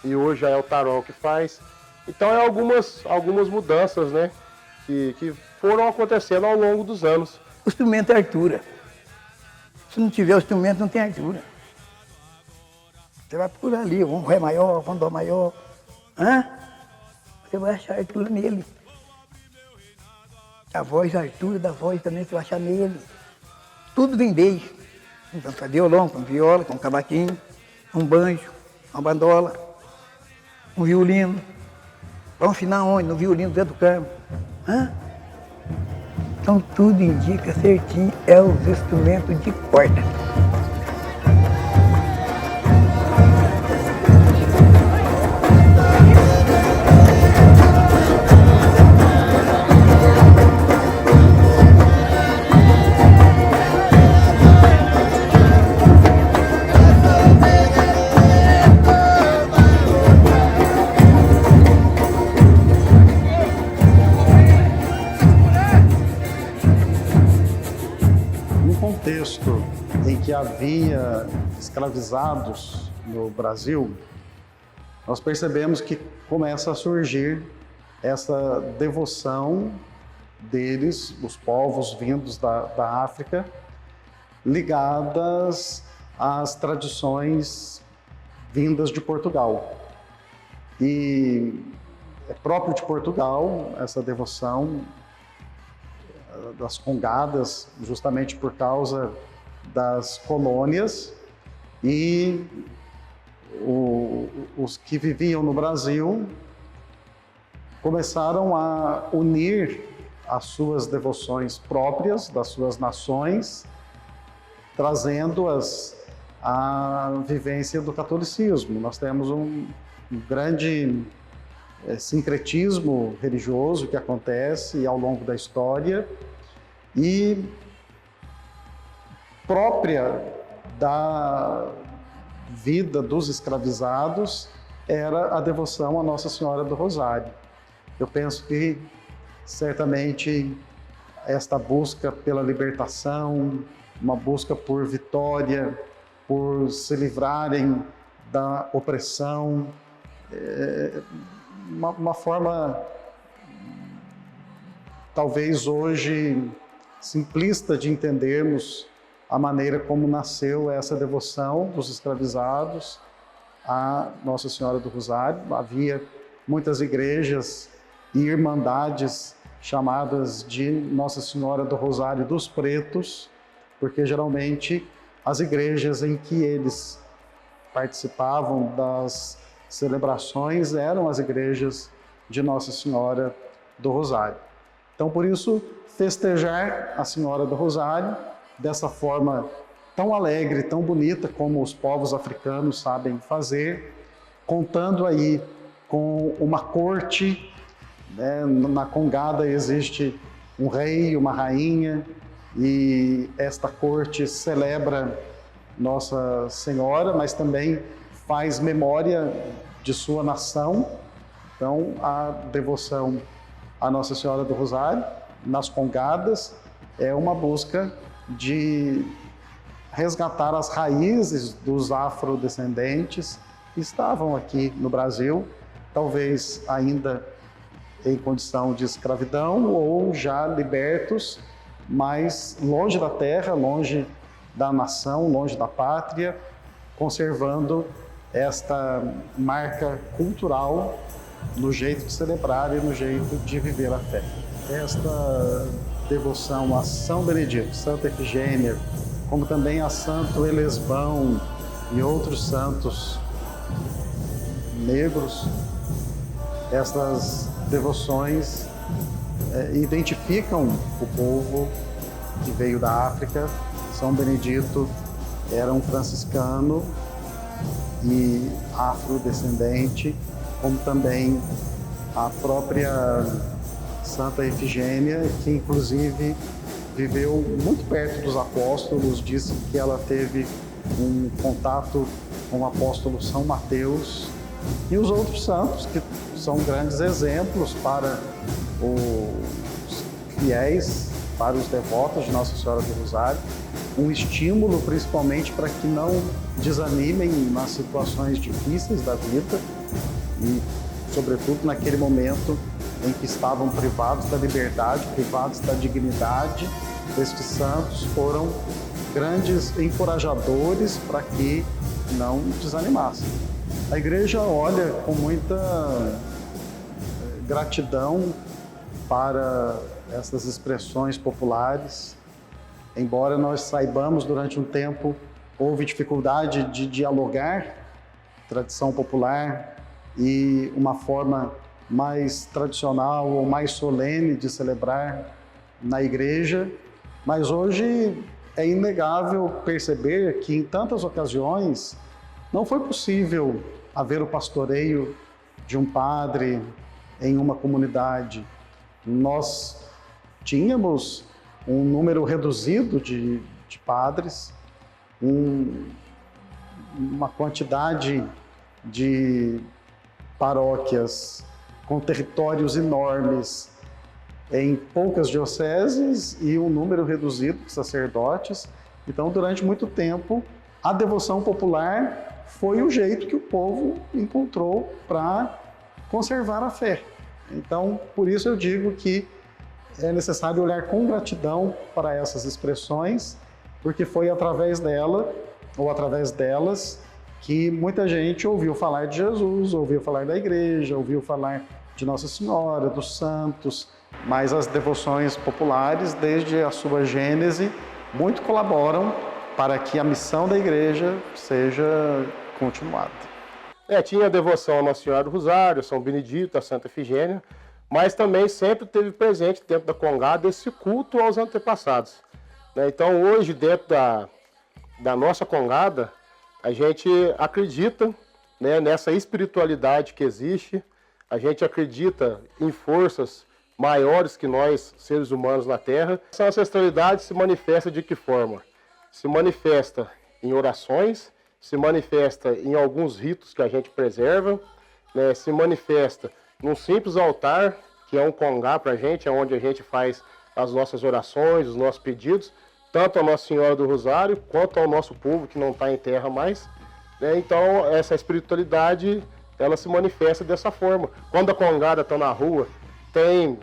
e hoje já é o tarol que faz. Então é algumas mudanças, né, que foram acontecendo ao longo dos anos. O instrumento é altura. Se não tiver o instrumento, não tem altura. Você vai por ali, um ré maior, um dó maior, você vai achar altura nele. A altura da voz também você vai achar nele. Tudo vem desde. Então, com violão, com viola, com cavaquinho, um banjo, uma bandola, um violino. Vamos afinar onde? No violino do Zé do Carmo. Então tudo indica certinho, é os instrumentos de corda. Em que havia escravizados no Brasil, nós percebemos que começa a surgir essa devoção deles, os povos vindos da África, ligadas às tradições vindas de Portugal. E é próprio de Portugal essa devoção das congadas, justamente por causa das colônias, e os que viviam no Brasil começaram a unir as suas devoções próprias das suas nações, trazendo-as a vivência do catolicismo. Nós temos um grande sincretismo religioso que acontece ao longo da história e própria da vida dos escravizados era a devoção à Nossa Senhora do Rosário. Eu penso que certamente esta busca pela libertação, uma busca por vitória, por se livrarem da opressão, uma forma talvez hoje simplista de entendermos a maneira como nasceu essa devoção dos escravizados à Nossa Senhora do Rosário. Havia muitas igrejas e irmandades chamadas de Nossa Senhora do Rosário dos Pretos, porque geralmente as igrejas em que eles participavam das celebrações eram as igrejas de Nossa Senhora do Rosário. Então, por isso, festejar a Senhora do Rosário dessa forma tão alegre, tão bonita como os povos africanos sabem fazer, contando aí com uma corte, né? Na Congada existe um rei, uma rainha, e esta corte celebra Nossa Senhora, mas também faz memória de sua nação. Então, a devoção à Nossa Senhora do Rosário, nas Congadas, é uma busca de resgatar as raízes dos afrodescendentes que estavam aqui no Brasil, talvez ainda em condição de escravidão ou já libertos, mas longe da terra, longe da nação, longe da pátria, conservando esta marca cultural no jeito de celebrar e no jeito de viver a fé. Esta devoção a São Benedito, Santa Efigênia, como também a Santo Elesbão e outros santos negros, essas devoções identificam o povo que veio da África. São Benedito era um franciscano e afrodescendente, como também a própria Santa Efigênia, que inclusive viveu muito perto dos apóstolos, disse que ela teve um contato com o apóstolo São Mateus, e os outros santos, que são grandes exemplos para os fiéis, para os devotos de Nossa Senhora do Rosário, um estímulo principalmente para que não desanimem nas situações difíceis da vida e, sobretudo, naquele momento em que estavam privados da liberdade, privados da dignidade. Estes santos foram grandes encorajadores para que não desanimassem. A igreja olha com muita gratidão para essas expressões populares. Embora nós saibamos, durante um tempo, houve dificuldade de dialogar tradição popular e uma forma mais tradicional ou mais solene de celebrar na igreja, mas hoje é inegável perceber que em tantas ocasiões não foi possível haver o pastoreio de um padre em uma comunidade. Nós tínhamos um número reduzido de padres, uma quantidade de paróquias com territórios enormes em poucas dioceses e um número reduzido de sacerdotes. Então, durante muito tempo, a devoção popular foi o jeito que o povo encontrou para conservar a fé. Então, por isso eu digo que é necessário olhar com gratidão para essas expressões, porque foi através dela, ou através delas, que muita gente ouviu falar de Jesus, ouviu falar da igreja, ouviu falar de Nossa Senhora, dos santos, mas as devoções populares, desde a sua gênese, muito colaboram para que a missão da igreja seja continuada. Tinha a devoção a Nossa Senhora do Rosário, São Benedito, a Santa Efigênia, mas também sempre teve presente dentro da Congada esse culto aos antepassados. Então hoje, dentro da nossa Congada, A gente acredita, né, nessa espiritualidade que existe, a gente acredita em forças maiores que nós, seres humanos na Terra. Essa ancestralidade se manifesta de que forma? Se manifesta em orações, se manifesta em alguns ritos que a gente preserva, né, se manifesta num simples altar, que é um congá para a gente, é onde a gente faz as nossas orações, os nossos pedidos, tanto a Nossa Senhora do Rosário, quanto ao nosso povo que não está em terra mais. Né? Então, essa espiritualidade, ela se manifesta dessa forma. Quando a congada está na rua, tem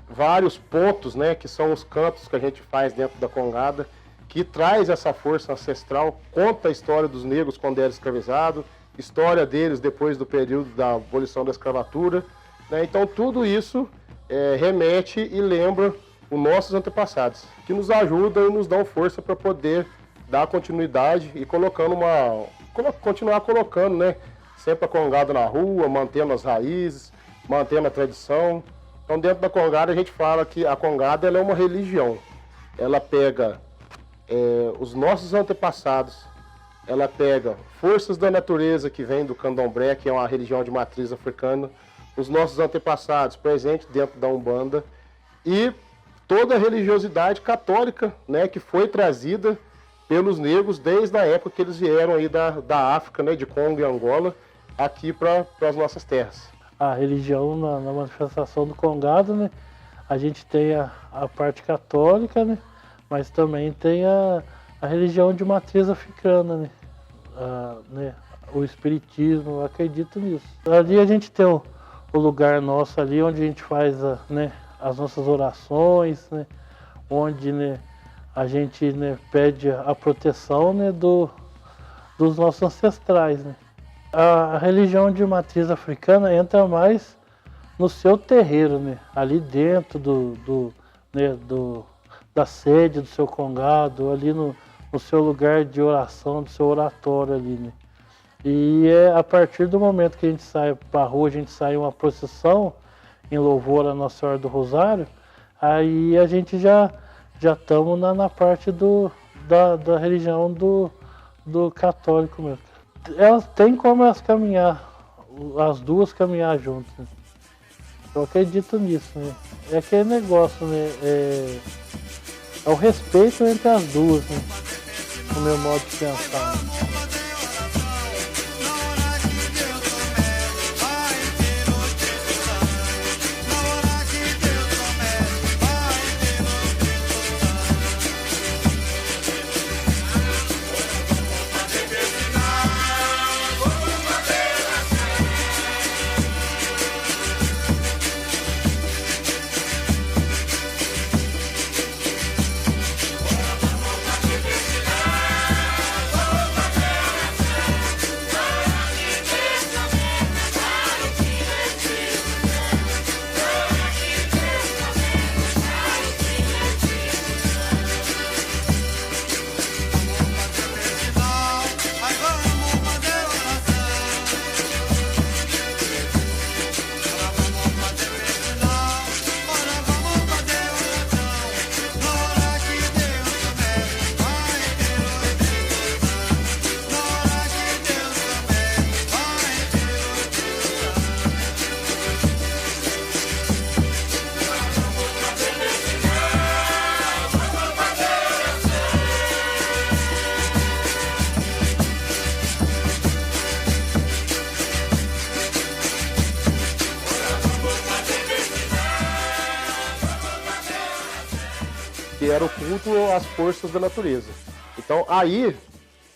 vários pontos, né, que são os cantos que a gente faz dentro da congada, que traz essa força ancestral, conta a história dos negros quando eram escravizados, história deles depois do período da abolição da escravatura. Né? Então, tudo isso remete e lembra os nossos antepassados, que nos ajudam e nos dão força para poder dar continuidade e continuar colocando, né, sempre a congada na rua, mantendo as raízes, mantendo a tradição. Então, dentro da congada, a gente fala que a congada ela é uma religião. Ela pega os nossos antepassados, ela pega forças da natureza que vem do candomblé, que é uma religião de matriz africana, os nossos antepassados presentes dentro da Umbanda e toda a religiosidade católica, né, que foi trazida pelos negros desde a época que eles vieram aí da África, né, de Congo e Angola, aqui para as nossas terras. A religião na manifestação do congado, né, a gente tem a parte católica, né, mas também tem a religião de matriz africana, né, o espiritismo, eu acredito nisso. Ali a gente tem o lugar nosso ali, onde a gente faz as nossas orações, né, onde, né, a gente, né, pede a proteção, né, dos nossos ancestrais. Né. A religião de matriz africana entra mais no seu terreiro, né, ali dentro da sede do seu congado, ali no seu lugar de oração, do seu oratório ali, né. E é a partir do momento que a gente sai para a rua, a gente sai em uma procissão em louvor a Nossa Senhora do Rosário, aí a gente já estamos na parte da religião do católico mesmo. Elas têm como elas caminhar, as duas caminhar juntas. Né? Eu acredito nisso, né? É aquele negócio, né? É o respeito entre as duas, né? O meu modo de pensar. Que era o culto às forças da natureza. Então aí,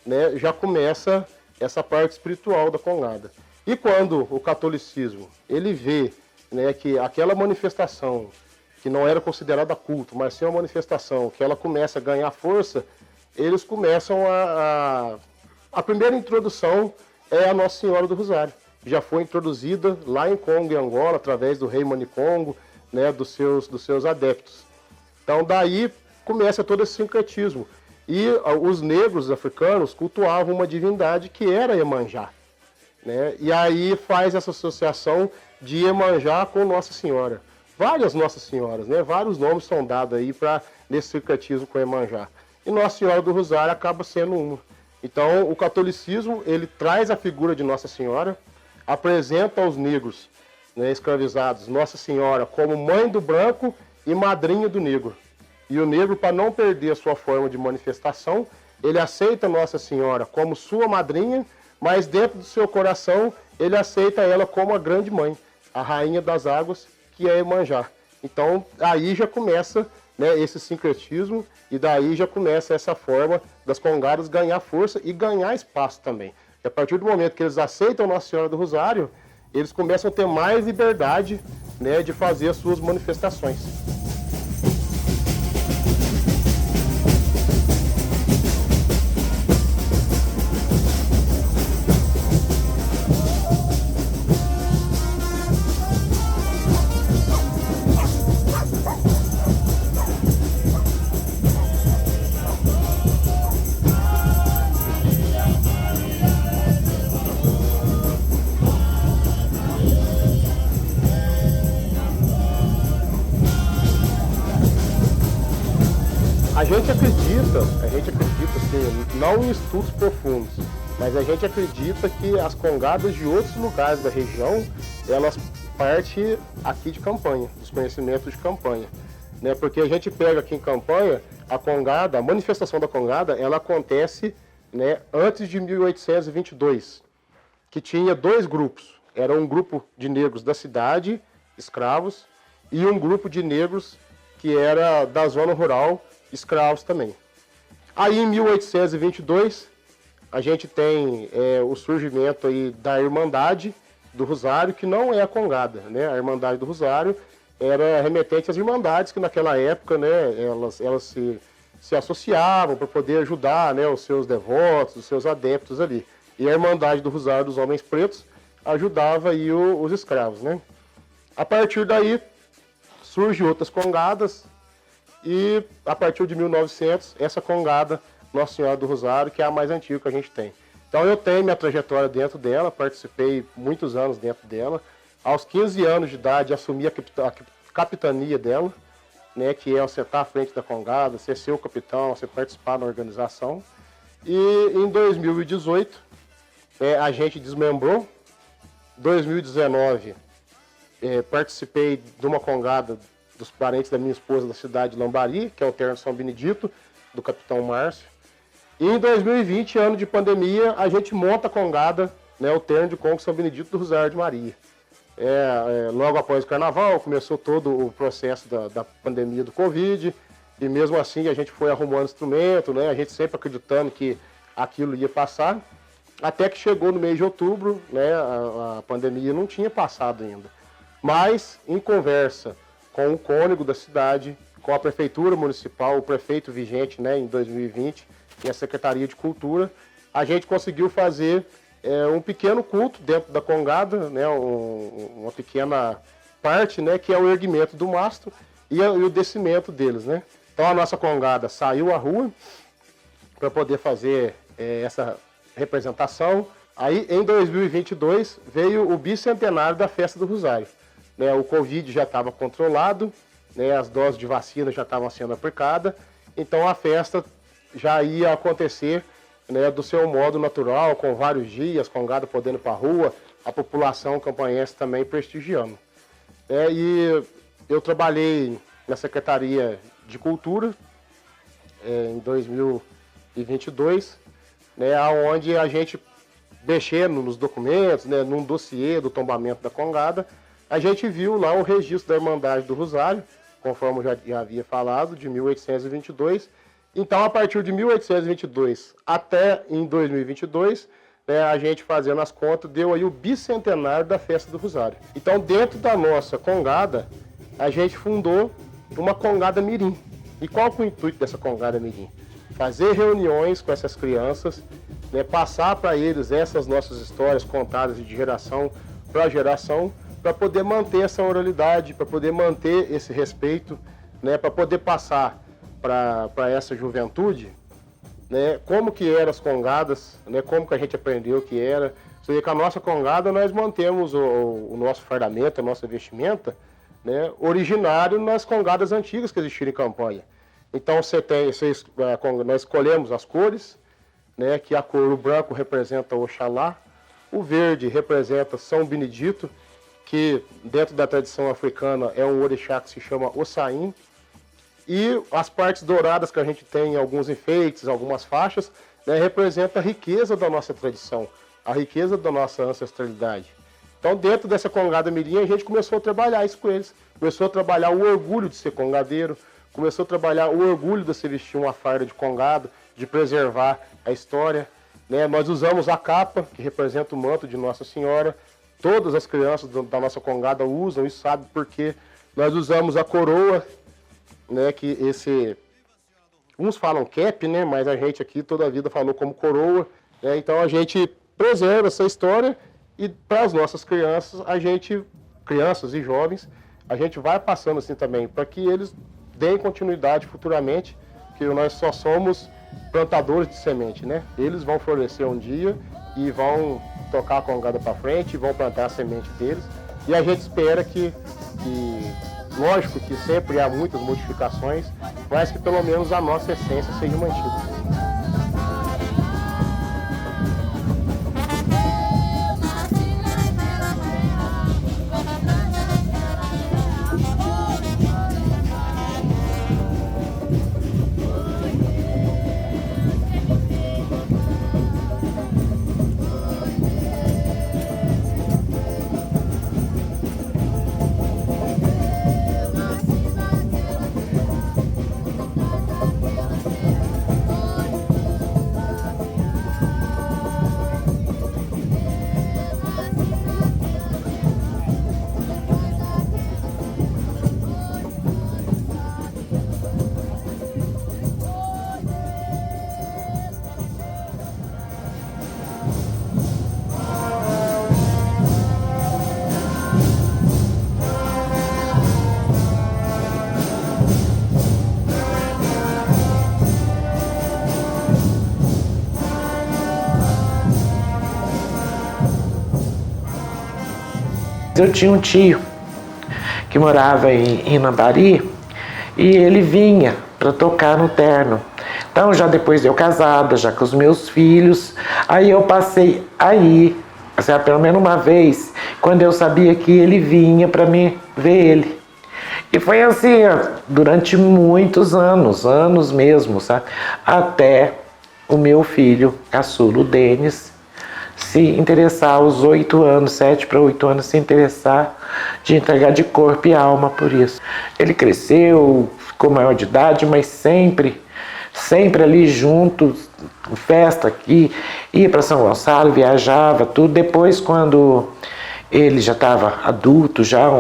né, já começa essa parte espiritual da congada. E quando o catolicismo ele vê, né, que aquela manifestação que não era considerada culto, mas sim uma manifestação que ela começa a ganhar força, eles começam a primeira introdução é a Nossa Senhora do Rosário. Já foi introduzida lá em Congo e Angola através do rei Manicongo, né, dos seus adeptos. Então daí começa todo esse sincretismo. E os negros africanos cultuavam uma divindade que era Iemanjá. Né? E aí faz essa associação de Iemanjá com Nossa Senhora. Várias Nossas Senhoras, né? Vários nomes são dados aí nesse sincretismo com Iemanjá. E Nossa Senhora do Rosário acaba sendo uma. Então, o catolicismo, ele traz a figura de Nossa Senhora, apresenta aos negros, né, escravizados Nossa Senhora como mãe do branco e madrinha do negro. E o negro, para não perder a sua forma de manifestação, ele aceita Nossa Senhora como sua madrinha, mas dentro do seu coração, ele aceita ela como a grande mãe, a rainha das águas, que é Iemanjá. Então, aí já começa, né, esse sincretismo, e daí já começa essa forma das congadas ganhar força e ganhar espaço também. E a partir do momento que eles aceitam Nossa Senhora do Rosário, eles começam a ter mais liberdade, né, de fazer as suas manifestações. A gente acredita assim, não em estudos profundos, mas a gente acredita que as congadas de outros lugares da região, elas partem aqui de Campanha, dos conhecimentos de Campanha, né? Porque a gente pega aqui em Campanha, a congada, a manifestação da congada, ela acontece, né, antes de 1822, que tinha dois grupos. Era um grupo de negros da cidade, escravos, e um grupo de negros que era da zona rural, escravos também. Aí em 1822 a gente tem o surgimento aí da Irmandade do Rosário, que não é a congada, né? A Irmandade do Rosário era remetente às irmandades que naquela época, né, elas se associavam para poder ajudar, né, os seus devotos, os seus adeptos ali. E a Irmandade do Rosário dos Homens Pretos ajudava aí os escravos, né? A partir daí surgem outras congadas. E a partir de 1900, essa congada Nossa Senhora do Rosário, que é a mais antiga que a gente tem. Então eu tenho minha trajetória dentro dela, participei muitos anos dentro dela. Aos 15 anos de idade, assumi a capitania dela, né, que é você estar à frente da congada, ser seu capitão, você participar da organização. E em 2018, a gente desmembrou. 2019, participei de uma congada dos parentes da minha esposa da cidade de Lambari, que é o Terno São Benedito, do Capitão Márcio. E em 2020, ano de pandemia, a gente monta a congada, né, o Terno de Congo São Benedito do Rosário de Maria. Logo após o carnaval, começou todo o processo da pandemia do Covid, e mesmo assim a gente foi arrumando instrumento, né, a gente sempre acreditando que aquilo ia passar, até que chegou no mês de outubro, né, a pandemia não tinha passado ainda. Mas, em conversa com o cônego da cidade, com a prefeitura municipal, o prefeito vigente, né, em 2020, e a Secretaria de Cultura, a gente conseguiu fazer um pequeno culto dentro da congada, né, uma pequena parte, né, que é o erguimento do mastro e o descimento deles, né. Então a nossa congada saiu à rua para poder fazer essa representação. Aí em 2022 veio o bicentenário da Festa do Rosário. Né, o Covid já estava controlado, né, as doses de vacina já estavam sendo aplicadas, então a festa já ia acontecer, né, do seu modo natural, com vários dias, congada podendo ir para a rua, a população campanhense também prestigiando. E eu trabalhei na Secretaria de Cultura em 2022, né, onde a gente, mexendo nos documentos, né, num dossiê do tombamento da congada, a gente viu lá o registro da Irmandade do Rosário, conforme eu já havia falado, de 1822. Então, a partir de 1822 até em 2022, né, a gente fazendo as contas, deu aí o bicentenário da Festa do Rosário. Então, dentro da nossa congada, a gente fundou uma congada mirim. E qual que é o intuito dessa congada mirim? Fazer reuniões com essas crianças, né, passar para eles essas nossas histórias contadas de geração para geração, para poder manter essa oralidade, para poder manter esse respeito, né, para poder passar para essa juventude, né, como que eram as congadas, né, como que a gente aprendeu que era. Você vê que a nossa congada nós mantemos o nosso fardamento, a nossa vestimenta, né, originário nas congadas antigas que existiram em Campanha. Então nós escolhemos as cores, né, que a cor, o branco representa Oxalá, o verde representa São Benedito, que dentro da tradição africana é um orixá que se chama Ossain, e as partes douradas que a gente tem em alguns enfeites, algumas faixas, né, representa a riqueza da nossa tradição, a riqueza da nossa ancestralidade. Então, dentro dessa congada mirim, a gente começou a trabalhar isso com eles. Começou a trabalhar o orgulho de ser congadeiro, começou a trabalhar o orgulho de se vestir uma farda de congado, de preservar a história, né? Nós usamos a capa, que representa o manto de Nossa Senhora. Todas as crianças da nossa congada usam e sabem por quê. Nós usamos a coroa, né? Que uns falam cap, né? Mas a gente aqui toda a vida falou como coroa, né? Então a gente preserva essa história e para as nossas crianças, crianças e jovens, a gente vai passando assim também, para que eles deem continuidade futuramente, que nós só somos plantadores de semente, né? Eles vão florescer um dia e vão tocar a congada para frente, vão plantar a semente deles. E a gente espera que lógico que sempre há muitas modificações, mas que pelo menos a nossa essência seja mantida. Eu tinha um tio que morava em Inambari e ele vinha para tocar no terno. Então, já depois de eu casada, já com os meus filhos, aí eu passei aí, assim, pelo menos uma vez, quando eu sabia que ele vinha para me ver ele. E foi assim, durante muitos anos mesmo, sabe? Até o meu filho caçulo, o Denis, se interessar aos 8 anos, 7 para 8 anos, se interessar de entregar de corpo e alma por isso. Ele cresceu, ficou maior de idade, mas sempre ali junto, festa aqui, ia para São Gonçalo, viajava, tudo. Depois, quando ele já estava adulto, já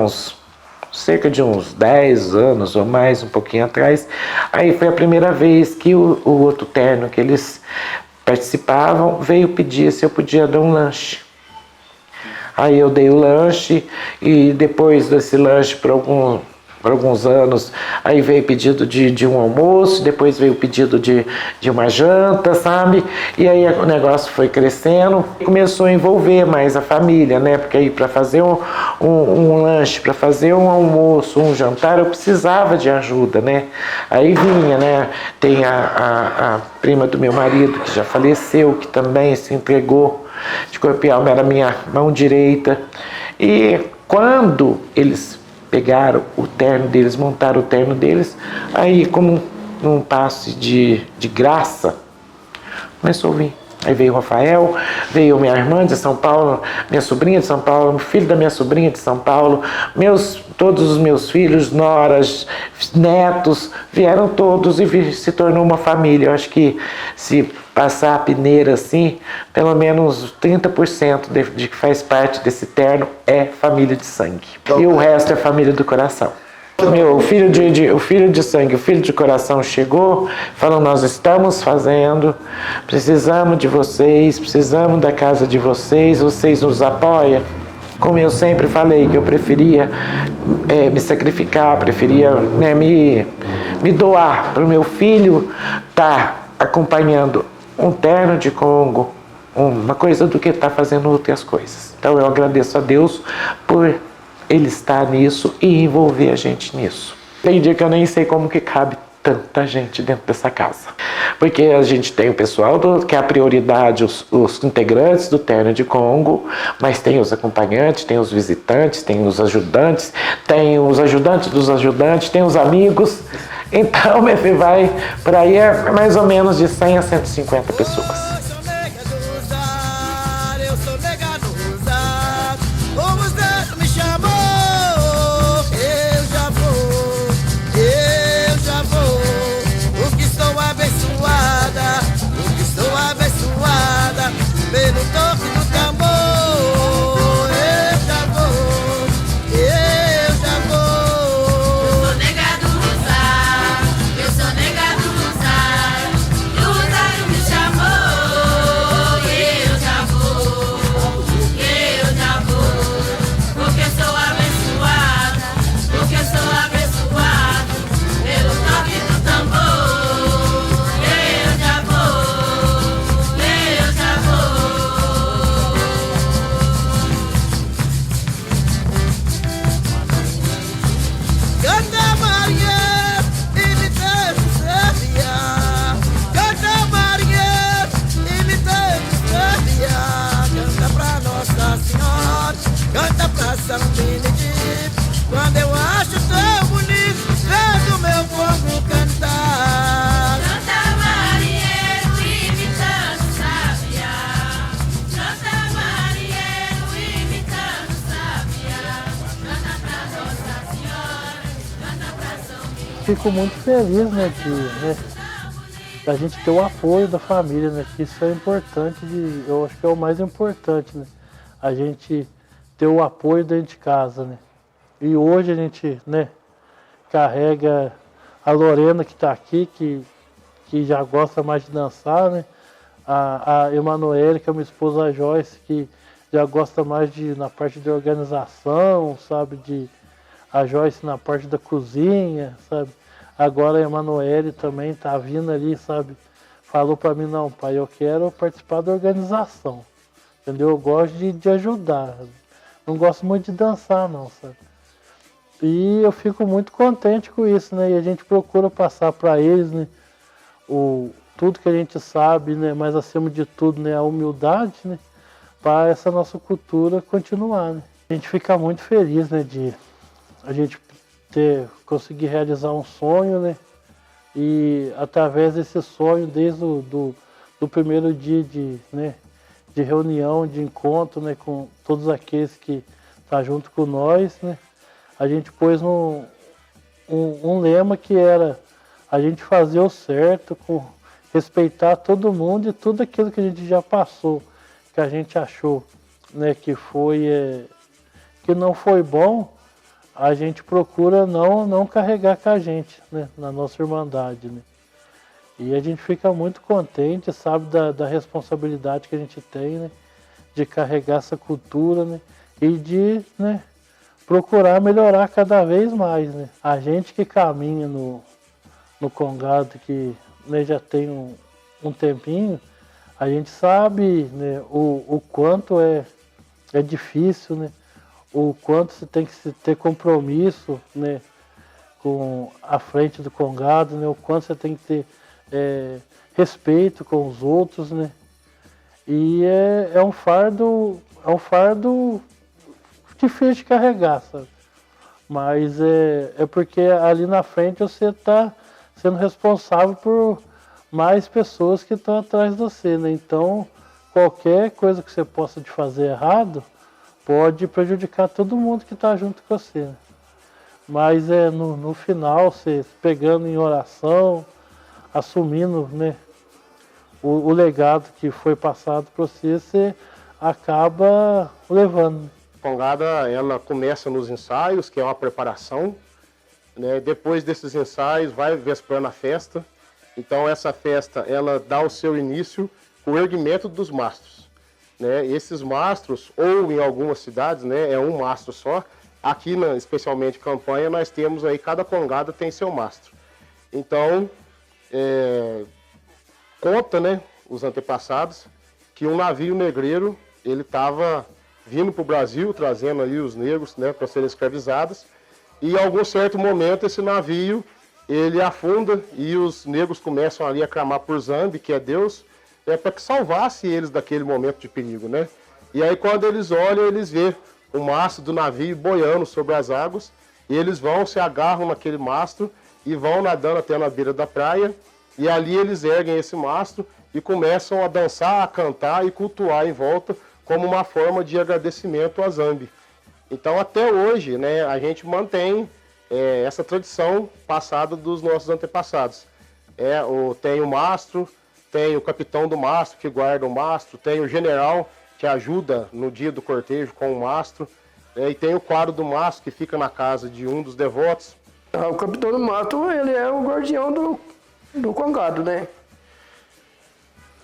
cerca de uns 10 anos ou mais, um pouquinho atrás, aí foi a primeira vez que o outro terno que eles participavam veio pedir se eu podia dar um lanche. Aí eu dei o lanche e depois desse lanche por alguns anos, aí veio pedido de um almoço, depois veio pedido de uma janta, sabe? E aí o negócio foi crescendo, começou a envolver mais a família, né? Porque aí para fazer um lanche, para fazer um almoço, um jantar, eu precisava de ajuda, né? Aí vinha, né? Tem a prima do meu marido, que já faleceu, que também se entregou de corpo e alma, era minha mão direita. E quando eles pegaram o terno deles, montaram o terno deles, aí como num passe de graça, começou a vir. Aí veio o Rafael, veio minha irmã de São Paulo, minha sobrinha de São Paulo, filho da minha sobrinha de São Paulo, todos os meus filhos, noras, netos, vieram todos e se tornou uma família. Eu acho que se passar a peneira assim, pelo menos 30% de que faz parte desse terno é família de sangue. E o resto é família do coração. O filho de sangue, o filho de coração chegou, falou: nós estamos fazendo, precisamos de vocês, precisamos da casa de vocês, vocês nos apoiam. Como eu sempre falei, que eu preferia me sacrificar, preferia me doar para o meu filho estar acompanhando um terno de Congo, uma coisa, do que estar fazendo outras coisas. Então eu agradeço a Deus por Ele estar nisso e envolver a gente nisso. Tem dia que eu nem sei como que cabe tanta gente dentro dessa casa. Porque a gente tem o pessoal que é a prioridade, os integrantes do Terno de Congo, mas tem os acompanhantes, tem os visitantes, tem os ajudantes dos ajudantes, tem os amigos. Então, meu filho, vai por aí é mais ou menos de 100 a 150 pessoas. Pelo toque do tambor, eu já vou, eu já vou. Eu sou negado Rosário, eu sou negado Rosário, e o Rosário me chamou, eu já vou, porque sou abençoada, pelo toque do tambor, eu já vou. Canta Maria, imitando Sâmbia. Canta Maria, imitando Sâmbia. Canta pra Nossa Senhora, canta pra São Benedito. Quando eu acho tão bonito, vendo meu povo cantar. Canta Maria, imitando Sâmbia. Canta Maria, imitando Sâmbia. Canta pra Nossa Senhora. Fico muito feliz, né, da gente ter o apoio da família, né, que isso é importante, eu acho que é o mais importante, né, a gente ter o apoio dentro de casa, né. E hoje a gente, né, carrega a Lorena que está aqui, que já gosta mais de dançar, né, a Emanuele, que é minha esposa, a Joyce, que já gosta mais na parte de organização, sabe, a Joyce na parte da cozinha, sabe? Agora a Emanuele também tá vindo ali, sabe? Falou para mim, não, pai, eu quero participar da organização, entendeu? Eu gosto de ajudar, não gosto muito de dançar, não, sabe? E eu fico muito contente com isso, né? E a gente procura passar para eles, né? Tudo que a gente sabe, né? Mas acima de tudo, né? A humildade, né? Para essa nossa cultura continuar, né? A gente fica muito feliz, né? De a gente conseguir realizar um sonho, né? E através desse sonho, desde do primeiro dia de reunião, de encontro, né? Com todos aqueles que estão junto com nós, né? A gente pôs um lema que era a gente fazer o certo, respeitar todo mundo e tudo aquilo que a gente já passou, que a gente achou, né? Que não foi bom, a gente procura não carregar com a gente, né, na nossa irmandade, né. E a gente fica muito contente, sabe, da responsabilidade que a gente tem, né, de carregar essa cultura, né, e de, né, procurar melhorar cada vez mais, né. A gente que caminha no Congado, que, né, já tem um tempinho, a gente sabe, né, o quanto é difícil, né, o quanto você tem que ter compromisso, né, com a frente do Congado, né, o quanto você tem que ter respeito com os outros, né, e é um fardo difícil de carregar, sabe? Mas é porque ali na frente você está sendo responsável por mais pessoas que estão atrás de você, né, então qualquer coisa que você possa de fazer errado pode prejudicar todo mundo que está junto com você, né? Mas no final, você pegando em oração, assumindo, né, o legado que foi passado para você, você acaba levando. A Congada, ela começa nos ensaios, que é uma preparação, né? Depois desses ensaios vai vesprando a festa. Então essa festa, ela dá o seu início com o erguimento dos mastros, né? Esses mastros, ou em algumas cidades, né, é um mastro só. Aqui, especialmente em Campanha, nós temos aí, cada Congada tem seu mastro. Então, conta, né, os antepassados, que um navio negreiro, ele estava vindo para o Brasil, trazendo aí os negros, né, para serem escravizados, e em algum certo momento esse navio, ele afunda e os negros começam ali a clamar por Zambi, que é Deus, para que salvasse eles daquele momento de perigo, né? E aí quando eles olham, eles vê o mastro do navio boiando sobre as águas, e eles vão, se agarram naquele mastro e vão nadando até na beira da praia, e ali eles erguem esse mastro e começam a dançar, a cantar e cultuar em volta como uma forma de agradecimento a Zambi. Então até hoje, né, a gente mantém essa tradição passada dos nossos antepassados. Tem o mastro, tem o capitão do mastro que guarda o mastro, tem o general que ajuda no dia do cortejo com o mastro, e tem o quadro do mastro que fica na casa de um dos devotos. O capitão do mastro, ele é o guardião do congado, né?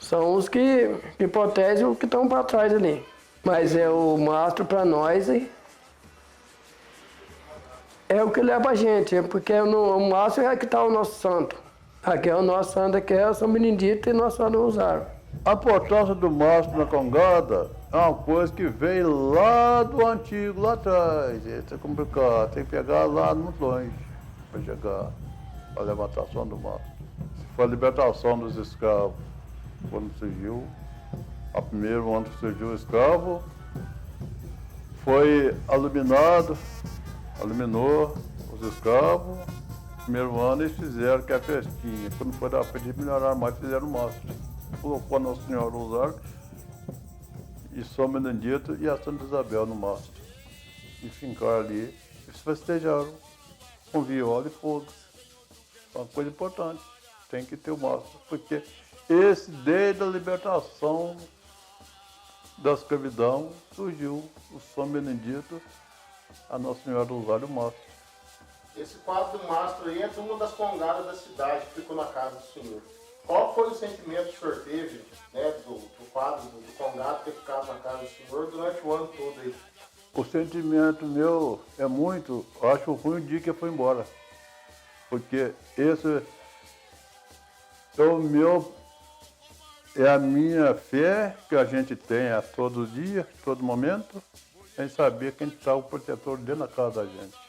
São os que protegem os que estão para trás ali. Mas o mastro para nós é o que leva a gente, porque o mastro é que está o nosso santo. Aqui é o nosso santo, aqui é o São Benedito e Nossa Senhora do Rosário. A importância do mastro na congada é uma coisa que veio lá do antigo, lá atrás. Isso é complicado, tem que pegar lá muito longe para chegar a levantação do mastro. Foi a libertação dos escravos, quando surgiu, a primeiro ano que surgiu o escravo, foi iluminou os escravos. No primeiro ano eles fizeram que a festinha, quando foi da frente melhorar mais, fizeram o mastro. Colocou a Nossa Senhora do Rosário e São Benedito e a Santa Isabel no mastro. E fincaram ali, eles festejaram com viola e fogo. É uma coisa importante, tem que ter o mastro, porque esse, desde a libertação da escravidão, surgiu o São Benedito, a Nossa Senhora do Rosário e o mastro. Esse quadro do mastro aí é de uma das congadas da cidade que ficou na casa do senhor. Qual foi o sentimento que o senhor teve, né, do quadro, do congado ter ficado na casa do senhor durante o ano todo aí? O sentimento meu é muito, eu acho ruim o dia que eu fui embora. Porque esse é a minha fé que a gente tem a todo dia, todo momento, em saber quem está o protetor dentro da casa da gente.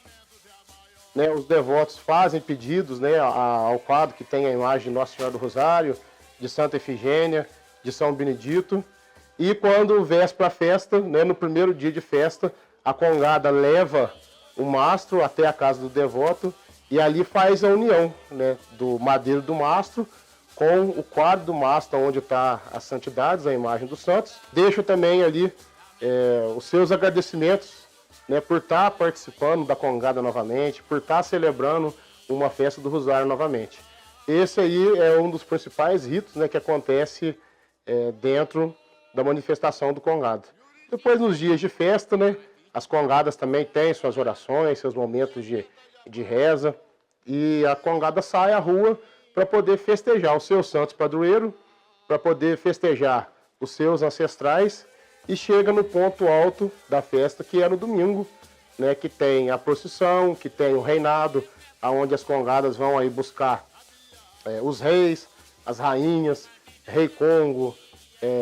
Né, os devotos fazem pedidos, né, ao quadro que tem a imagem de Nossa Senhora do Rosário, de Santa Efigênia, de São Benedito. E quando véspera a festa, né, no primeiro dia de festa, a congada leva o mastro até a casa do devoto e ali faz a união, né, do madeiro do mastro com o quadro do mastro, onde está as santidades, a imagem dos santos. Deixo também ali os seus agradecimentos, né, por estar participando da congada novamente, por estar celebrando uma festa do Rosário novamente. Esse aí é um dos principais ritos, né, que acontece dentro da manifestação do congado. Depois, nos dias de festa, né, as congadas também têm suas orações, seus momentos de reza, e a congada sai à rua para poder festejar os seus santos padroeiros, para poder festejar os seus ancestrais, e chega no ponto alto da festa, que é no domingo, né, que tem a procissão, que tem o reinado, onde as congadas vão aí buscar os reis, as rainhas, rei Congo,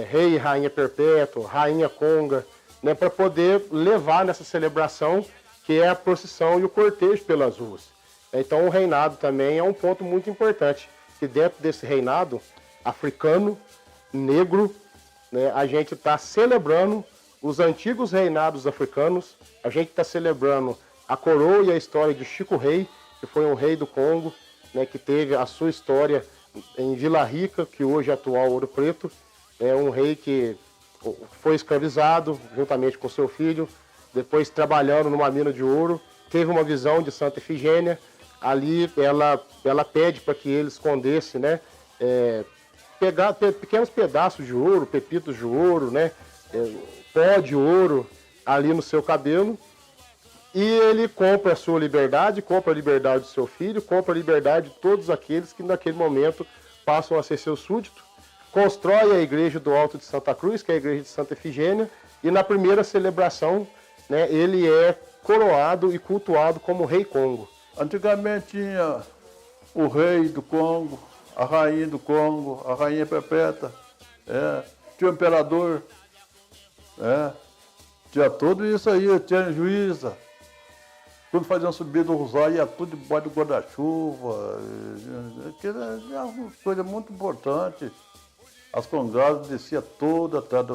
rei e rainha perpétua, rainha Conga, né, para poder levar nessa celebração, que é a procissão e o cortejo pelas ruas. Então o reinado também é um ponto muito importante, que dentro desse reinado africano, negro, né, a gente está celebrando os antigos reinados africanos, a gente está celebrando a coroa e a história de Chico Rei, que foi um rei do Congo, né, que teve a sua história em Vila Rica, que hoje é atual Ouro Preto. É um rei que foi escravizado juntamente com seu filho, depois trabalhando numa mina de ouro, teve uma visão de Santa Efigênia. Ali ela pede para que ele escondesse, né, pegar pequenos pedaços de ouro, pepitos de ouro, né, pó de ouro ali no seu cabelo, e ele compra a sua liberdade, compra a liberdade do seu filho, compra a liberdade de todos aqueles que naquele momento passam a ser seu súdito, constrói a igreja do Alto de Santa Cruz, que é a igreja de Santa Efigênia, e na primeira celebração, né, ele é coroado e cultuado como Rei Congo. Antigamente tinha o rei do Congo, a rainha do Congo, a rainha perpétua, tinha o imperador, tinha tudo isso aí, tinha juíza. Quando fazia uma subida do Rosário, ia tudo debaixo do guarda-chuva. Aquilo é uma coisa muito importante. As congadas desciam toda atrás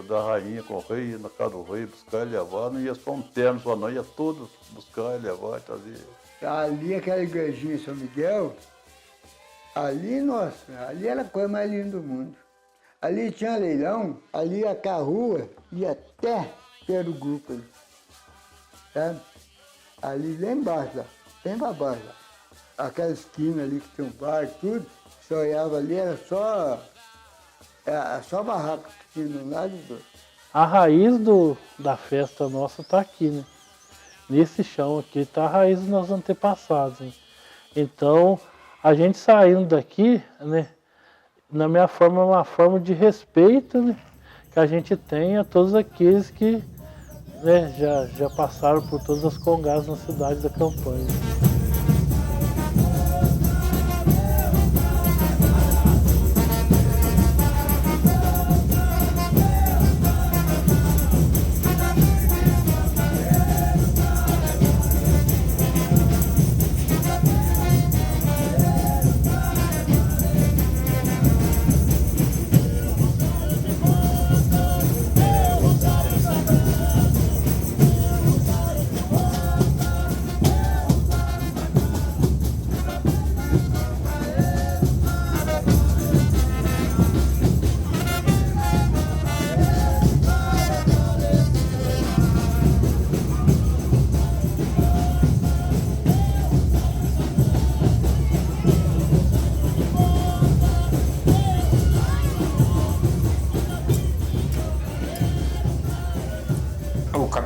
da rainha com o rei, ia na casa do rei, buscar e levar. Não ia só um terno só não, ia todos buscar e levar e trazer. Ali, aquela igrejinha em São Miguel, ali, nossa, ali era a coisa mais linda do mundo. Ali tinha leilão, ali a carrua ia até perto do grupo ali. Sabe? Ali lá embaixo, lá, bem pra baixo. Lá. Aquela esquina ali que tem um bar, tudo, você olhava ali, era só barraco que tinha de um lado e do outro. A raiz da festa nossa tá aqui, né? Nesse chão aqui tá a raiz dos nossos antepassados, né? Então, a gente saindo daqui, né? Na minha forma, é uma forma de respeito, né? Que a gente tem a todos aqueles que, né, já passaram por todas as congadas na cidade da Campanha.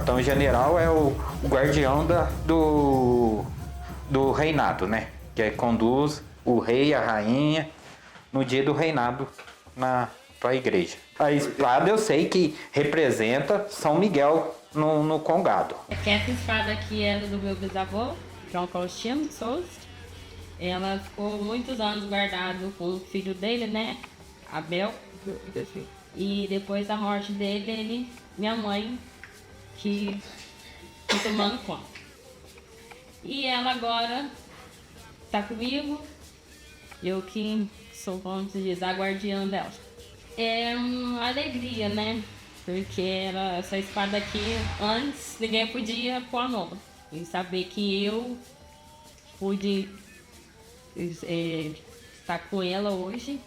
O general é o guardião do reinado, né? Que conduz o rei e a rainha no dia do reinado para a igreja. A espada eu sei que representa São Miguel no congado. Essa espada aqui era do meu bisavô, João Faustino Souza. Ela ficou muitos anos guardada com o filho dele, né? Abel. E depois da morte dele, minha mãe que tomando conta. E ela agora tá comigo, eu que sou, como se diz, a guardiã dela. É uma alegria, né? Porque essa espada aqui, antes, ninguém podia pôr a mão. E saber que eu pude estar com ela hoje,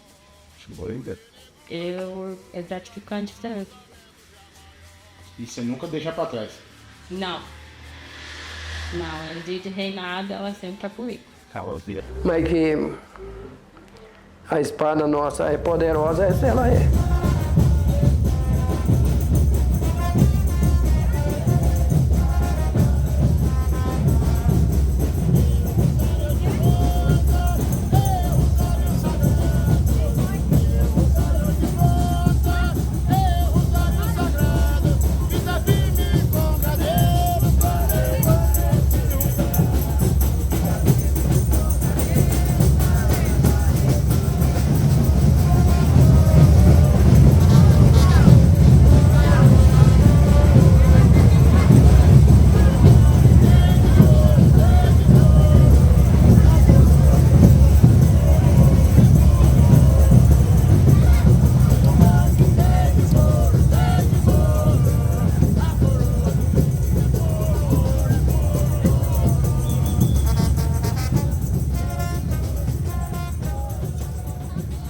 é gratificante também. E você nunca deixa pra trás? Não. Não, no dia de reinado ela sempre tá comigo. Mas que a espada nossa é poderosa, essa ela é.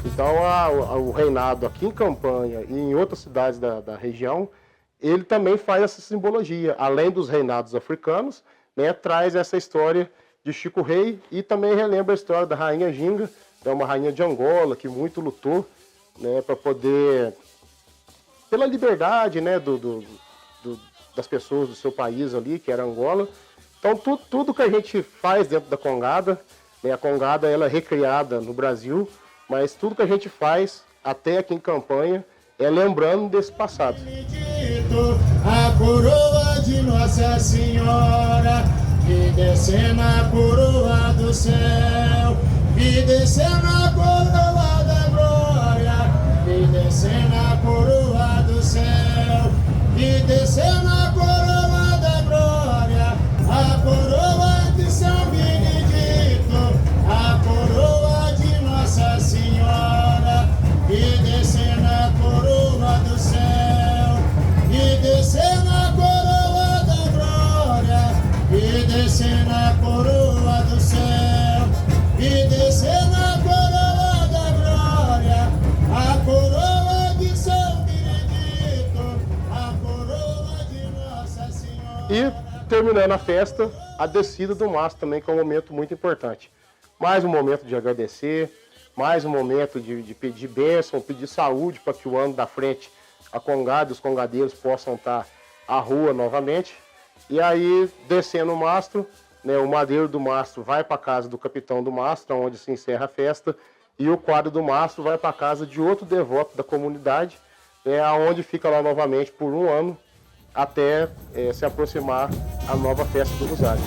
Então o reinado aqui em Campanha e em outras cidades da região, ele também faz essa simbologia. Além dos reinados africanos, né, traz essa história de Chico Rei e também relembra a história da Rainha Ginga, que é uma rainha de Angola que muito lutou, né, para poder, pela liberdade, né, das pessoas do seu país ali, que era Angola. Então tudo que a gente faz dentro da Congada, né, a Congada ela é recriada no Brasil, mas tudo que a gente faz, até aqui em Campanha, é lembrando desse passado. A coroa de Nossa Senhora, que descer na coroa do céu, que descer na coroa da glória, que descer na coroa do céu, que descer na coroa da glória, a coroa E terminando a festa, a descida do mastro também, que é um momento muito importante. Mais um momento de agradecer, mais um momento de pedir bênção, pedir saúde para que o ano da frente, a congada e os congadeiros possam estar à rua novamente. E aí, descendo o mastro, né, o madeiro do mastro vai para a casa do capitão do mastro, onde se encerra a festa, e o quadro do mastro vai para a casa de outro devoto da comunidade, onde fica lá novamente por um ano, até se aproximar a nova festa do Rosário.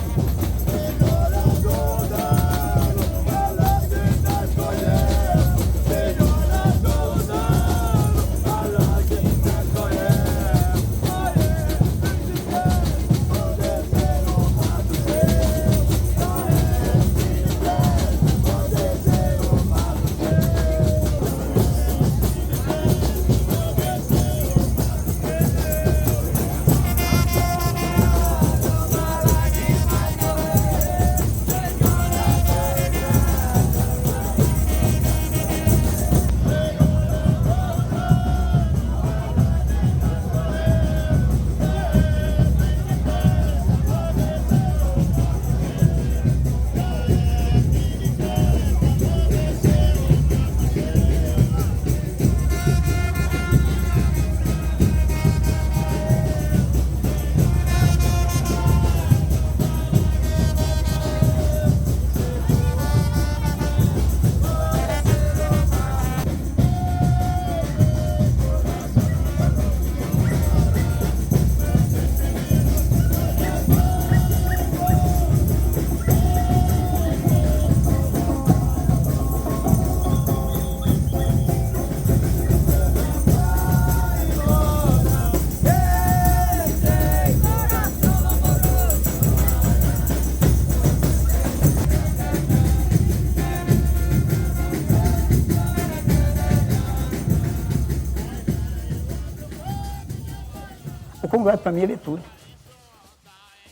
O congado para mim ele é tudo.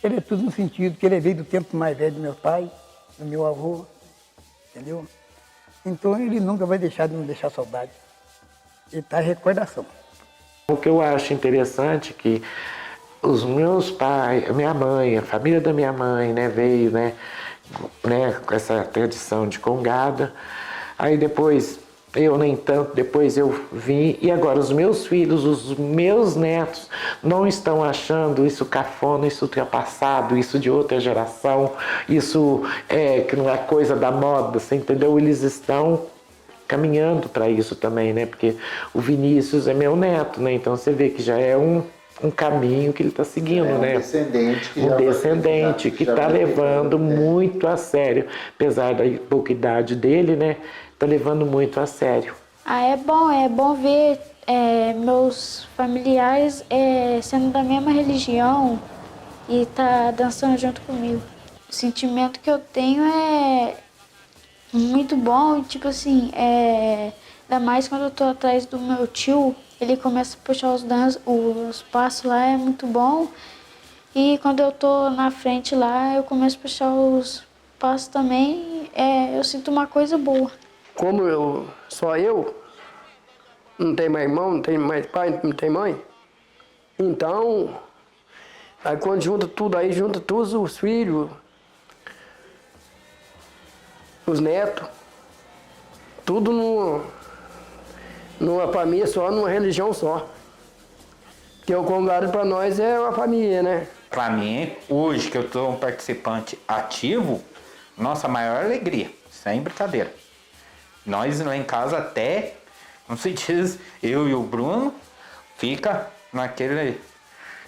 Ele é tudo no sentido que ele veio do tempo mais velho do meu pai, do meu avô, entendeu? Então ele nunca vai deixar de não deixar saudade. Ele está em recordação. O que eu acho interessante é que os meus pais, a minha mãe, a família da minha mãe, né, veio, né, com essa tradição de congada. Aí depois, eu nem tanto, depois eu vim, e agora os meus filhos, os meus netos, não estão achando isso cafona, isso ultrapassado, isso de outra geração, isso que não é coisa da moda, você entendeu? Eles estão caminhando para isso também, né? Porque o Vinícius é meu neto, né? Então você vê que já é um caminho que ele está seguindo, né? Um descendente que está levando muito a sério, apesar da pouca idade dele, né? Está levando muito a sério. É bom ver meus familiares sendo da mesma religião e tá dançando junto comigo. O sentimento que eu tenho é muito bom, tipo assim, ainda mais quando eu tô atrás do meu tio, ele começa a puxar os passos lá, é muito bom. E quando eu tô na frente lá, eu começo a puxar os passos também, eu sinto uma coisa boa. Como só eu, não tem mais irmão, não tem mais pai, não tem mãe, então, aí quando junta tudo aí, junta todos os filhos, os netos, tudo numa família só, numa religião só. Porque o congado para nós é uma família, né? Para mim, hoje que eu sou um participante ativo, nossa maior alegria, sem brincadeira. Nós lá em casa até, como se diz, eu e o Bruno, fica naquele,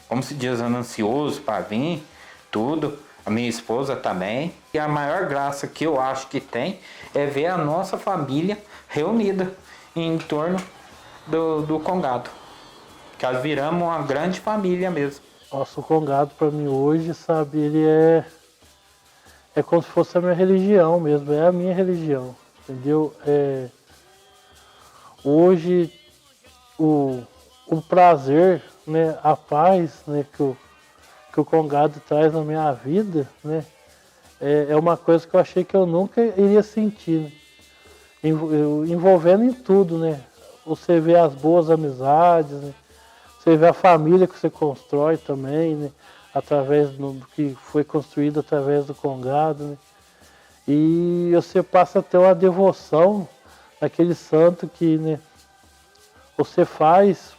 como se diz, ansioso para vir, tudo. A minha esposa também. E a maior graça que eu acho que tem é ver a nossa família reunida em torno do congado. Que nós viramos uma grande família mesmo. Nossa, o congado para mim hoje, sabe, ele é como se fosse a minha religião mesmo, é a minha religião, entendeu? Hoje o prazer, né, a paz, né, que o congado traz na minha vida, né, é uma coisa que eu achei que eu nunca iria sentir, né? Envolvendo em tudo, né? Você vê as boas amizades, né? Você vê a família que você constrói também, né? através do que foi construído através do congado, né? E você passa a ter uma devoção naquele santo que, né, você faz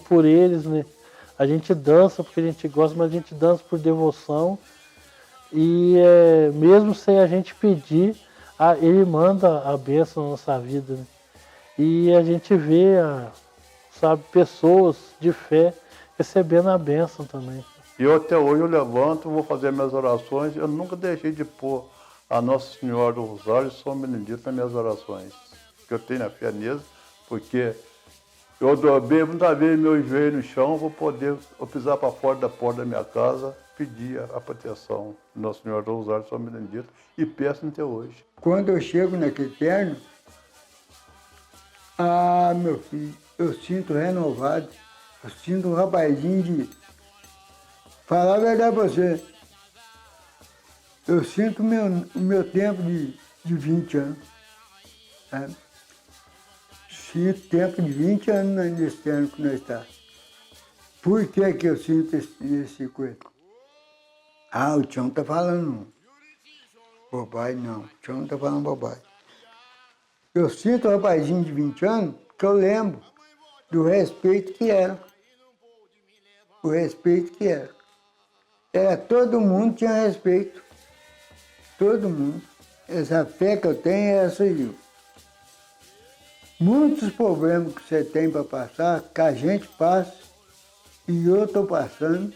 por eles, né? A gente dança porque a gente gosta, mas a gente dança por devoção. E mesmo sem a gente pedir, ele manda a bênção na nossa vida, né? E a gente vê, sabe, pessoas de fé recebendo a bênção também. E eu até hoje eu levanto, vou fazer minhas orações. Eu nunca deixei de pôr a Nossa Senhora do Rosário e São Benedito nas minhas orações. Porque eu tenho a fé nisso, porque eu dobrei muitas vezes meu joelho no chão, vou poder pisar para fora da porta da minha casa, pedir a proteção de Nossa Senhora do Rosário e São Benedito e peço até hoje. Quando eu chego naquele terno, meu filho, eu sinto renovado, eu sinto um rapazinho de... Falar a verdade pra você, eu sinto o meu tempo de 20 anos, sabe? Sinto tempo de 20 anos nesse terno que nós estamos. Por que que eu sinto esse coisa? O Tião tá falando bobagem, não. O Tião não tá falando bobagem. Eu sinto um rapazinho de 20 anos que eu lembro do respeito que era. O respeito que era. Todo mundo tinha respeito. Todo mundo. Essa fé que eu tenho é essa aí. Muitos problemas que você tem para passar, que a gente passa, e eu estou passando,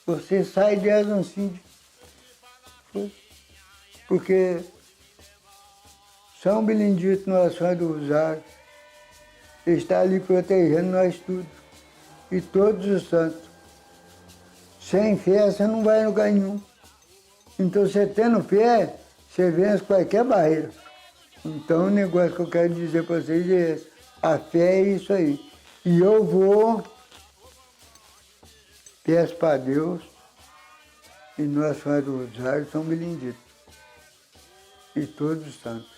você sai delas assim. Porque São Benedito, Nossa Senhora do Rosário, está ali protegendo nós tudo. E todos os santos. Sem fé, você não vai em lugar nenhum. Então, você tendo fé, você vence qualquer barreira. Então, o negócio que eu quero dizer para vocês é esse. A fé é isso aí. E eu vou, peço para Deus, e Nossa Senhora do Rosário, São Benedito. E todos os santos.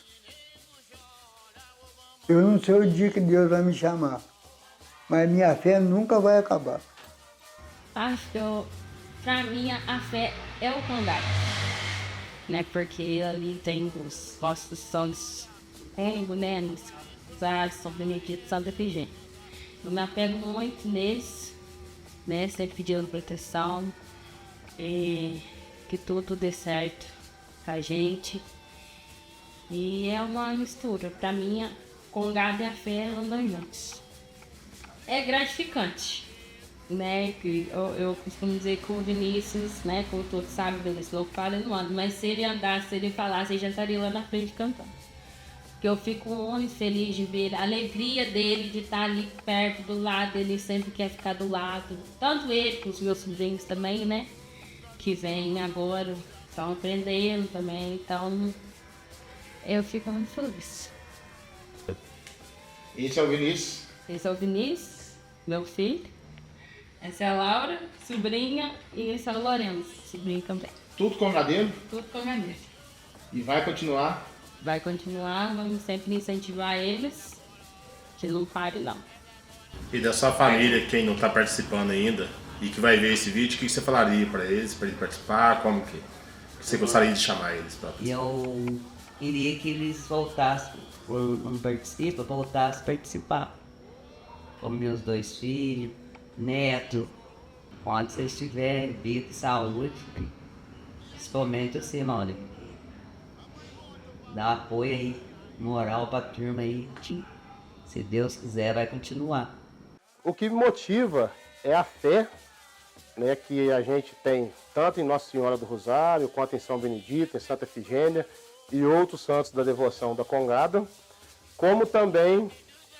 Eu não sei o dia que Deus vai me chamar, mas minha fé nunca vai acabar. Para mim, a fé é o congado, né? Porque ali tem os postos santos, né? São Benedito, Santa Efigênia. Eu me apego muito neles, né? Sempre pedindo proteção, e que tudo dê certo com a gente. E é uma mistura. Para mim, congado e a fé andam juntos. É gratificante, né? Que eu costumo dizer que o Vinícius, né? Como todos sabem, o Vinícius não fala, ele não anda. Mas se ele andasse, se ele falasse, ele já estaria lá na frente cantando. Porque eu fico muito feliz de ver a alegria dele de estar ali perto, do lado. Ele sempre quer ficar do lado. Tanto ele, com os meus sobrinhos também, né? Que vêm agora, estão aprendendo também. Então, eu fico muito feliz. Esse é o Vinícius. Esse é o Vinícius, meu filho. Essa é a Laura, sobrinha. E esse é o Lourenço, sobrinho também. Tudo congadeiro? Tudo congadeiro. E vai continuar? Vai continuar, vamos sempre incentivar eles. Que não pare, não. E da sua família, quem não está participando ainda e que vai ver esse vídeo, o que você falaria para eles participar? Como que você gostaria de chamar eles para participar? Eu queria que eles voltassem, voltassem a participar. Como meus 2 filhos, neto, quando vocês tiverem vida e saúde, principalmente assim, olha, dá apoio aí, moral pra turma aí, se Deus quiser vai continuar. O que me motiva é a fé, né, que a gente tem tanto em Nossa Senhora do Rosário, quanto em São Benedito, em Santa Efigênia e outros santos da devoção da Congada, como também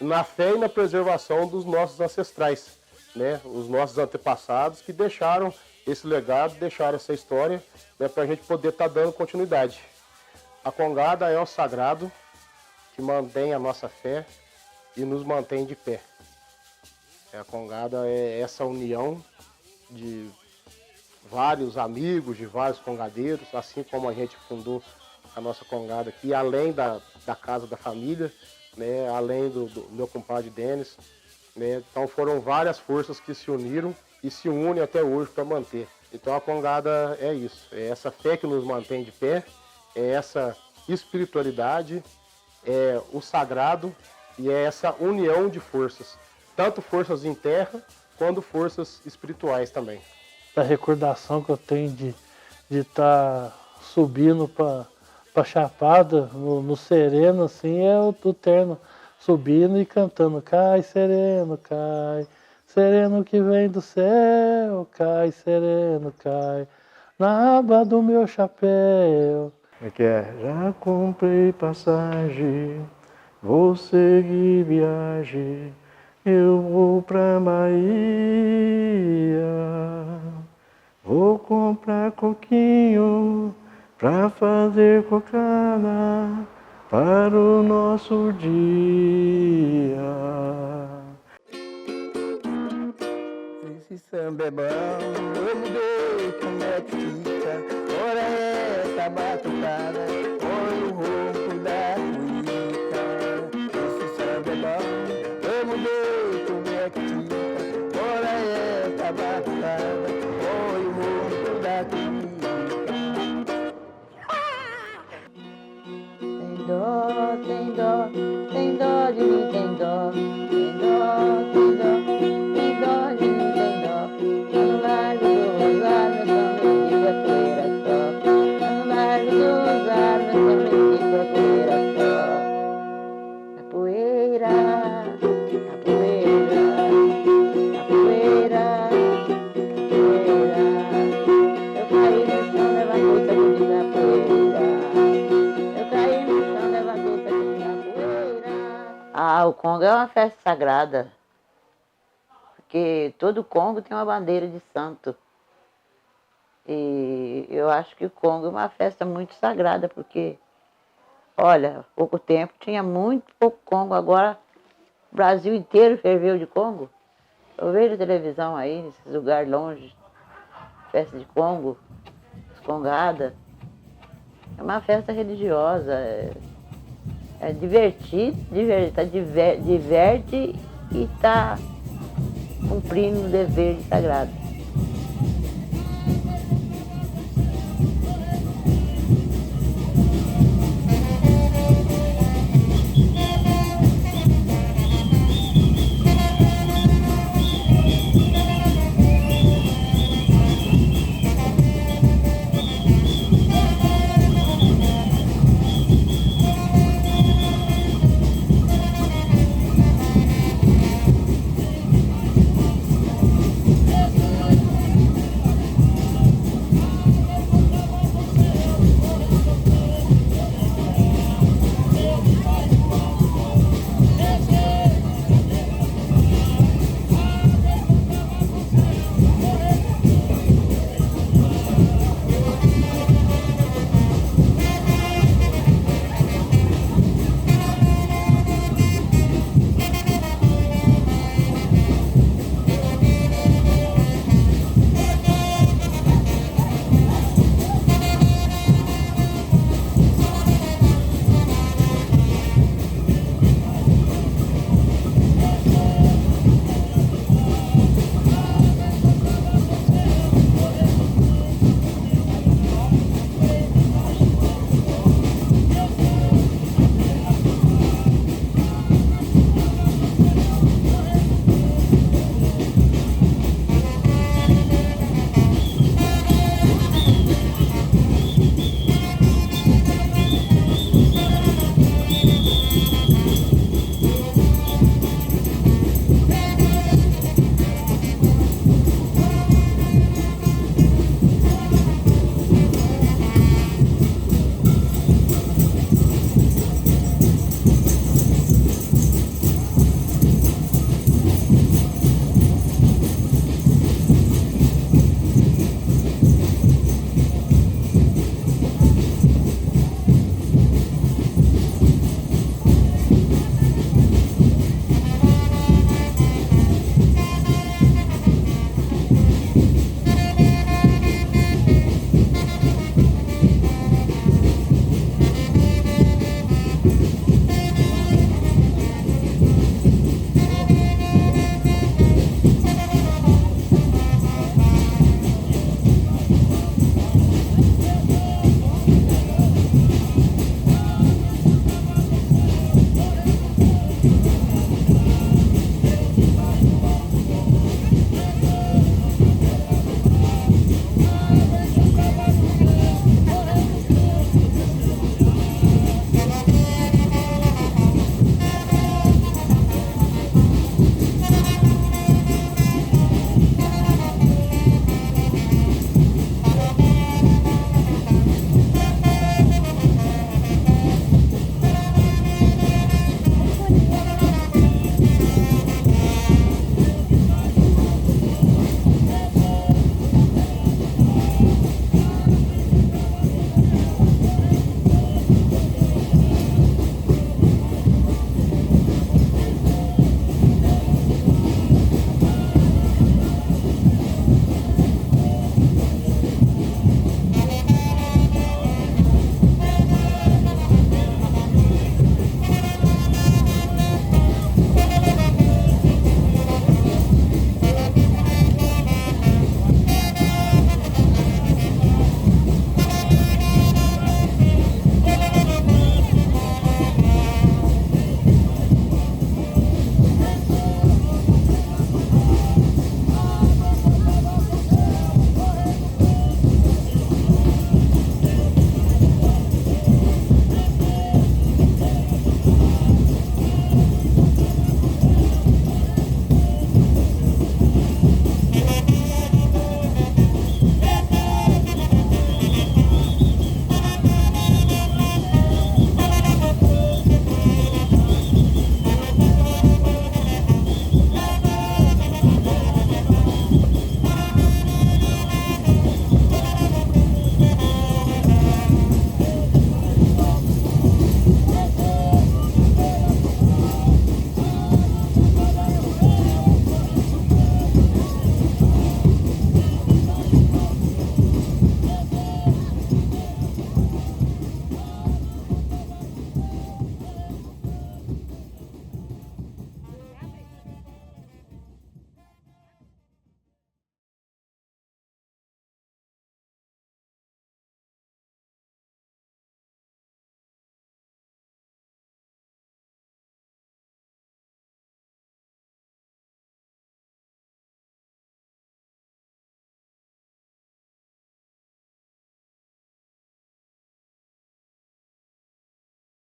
na fé e na preservação dos nossos ancestrais, né, os nossos antepassados que deixaram esse legado, deixaram essa história, né, para a gente poder estar dando continuidade. A Congada é o sagrado que mantém a nossa fé e nos mantém de pé. A Congada é essa união de vários amigos, de vários congadeiros, assim como a gente fundou a nossa Congada aqui, além da casa da família, né, além do meu compadre Denis, né? Então foram várias forças que se uniram e se unem até hoje para manter. Então a congada é isso, é essa fé que nos mantém de pé, é essa espiritualidade, é o sagrado e é essa união de forças, tanto forças em terra quanto forças espirituais também. A recordação que eu tenho de estar subindo para Chapada, no sereno, assim, é o terno subindo e cantando: cai sereno que vem do céu, cai sereno, cai na aba do meu chapéu. Como é que é? Já comprei passagem, vou seguir viagem, eu vou pra Bahia. Vou comprar coquinho pra fazer cocada para o nosso dia. Esse samba é bom, eu mudei, como é que fica? Ora essa batucada, olha o ronco da cuíca. Esse samba é bom, eu mudei, como é que fica? Ora essa batucada, olha o ronco da cuíca. Tem dó, tem dó, tem dó de mim, tem dó, tem dó, tem dó, tem dó de mim, tem dó. No largo do rosário, meu São Benedito a poeira só. No largo do rosário, meu São Benedito a poeira só. A poeira, a poeira, a poeira, a poeira. Eu caí no chão, levantou, sacudi na poeira. Eu caí no chão, levantou, sacudi na poeira. Ah, o Congo é uma festa sagrada. Porque todo Congo tem uma bandeira de santo. E eu acho que o Congo é uma festa muito sagrada, porque, olha, há pouco tempo tinha muito pouco Congo, agora o Brasil inteiro ferveu de Congo. Eu vejo televisão aí, nesses lugares longe, festa de Congo, congada. É uma festa religiosa, é divertido, diverte e está cumprindo o dever de sagrado.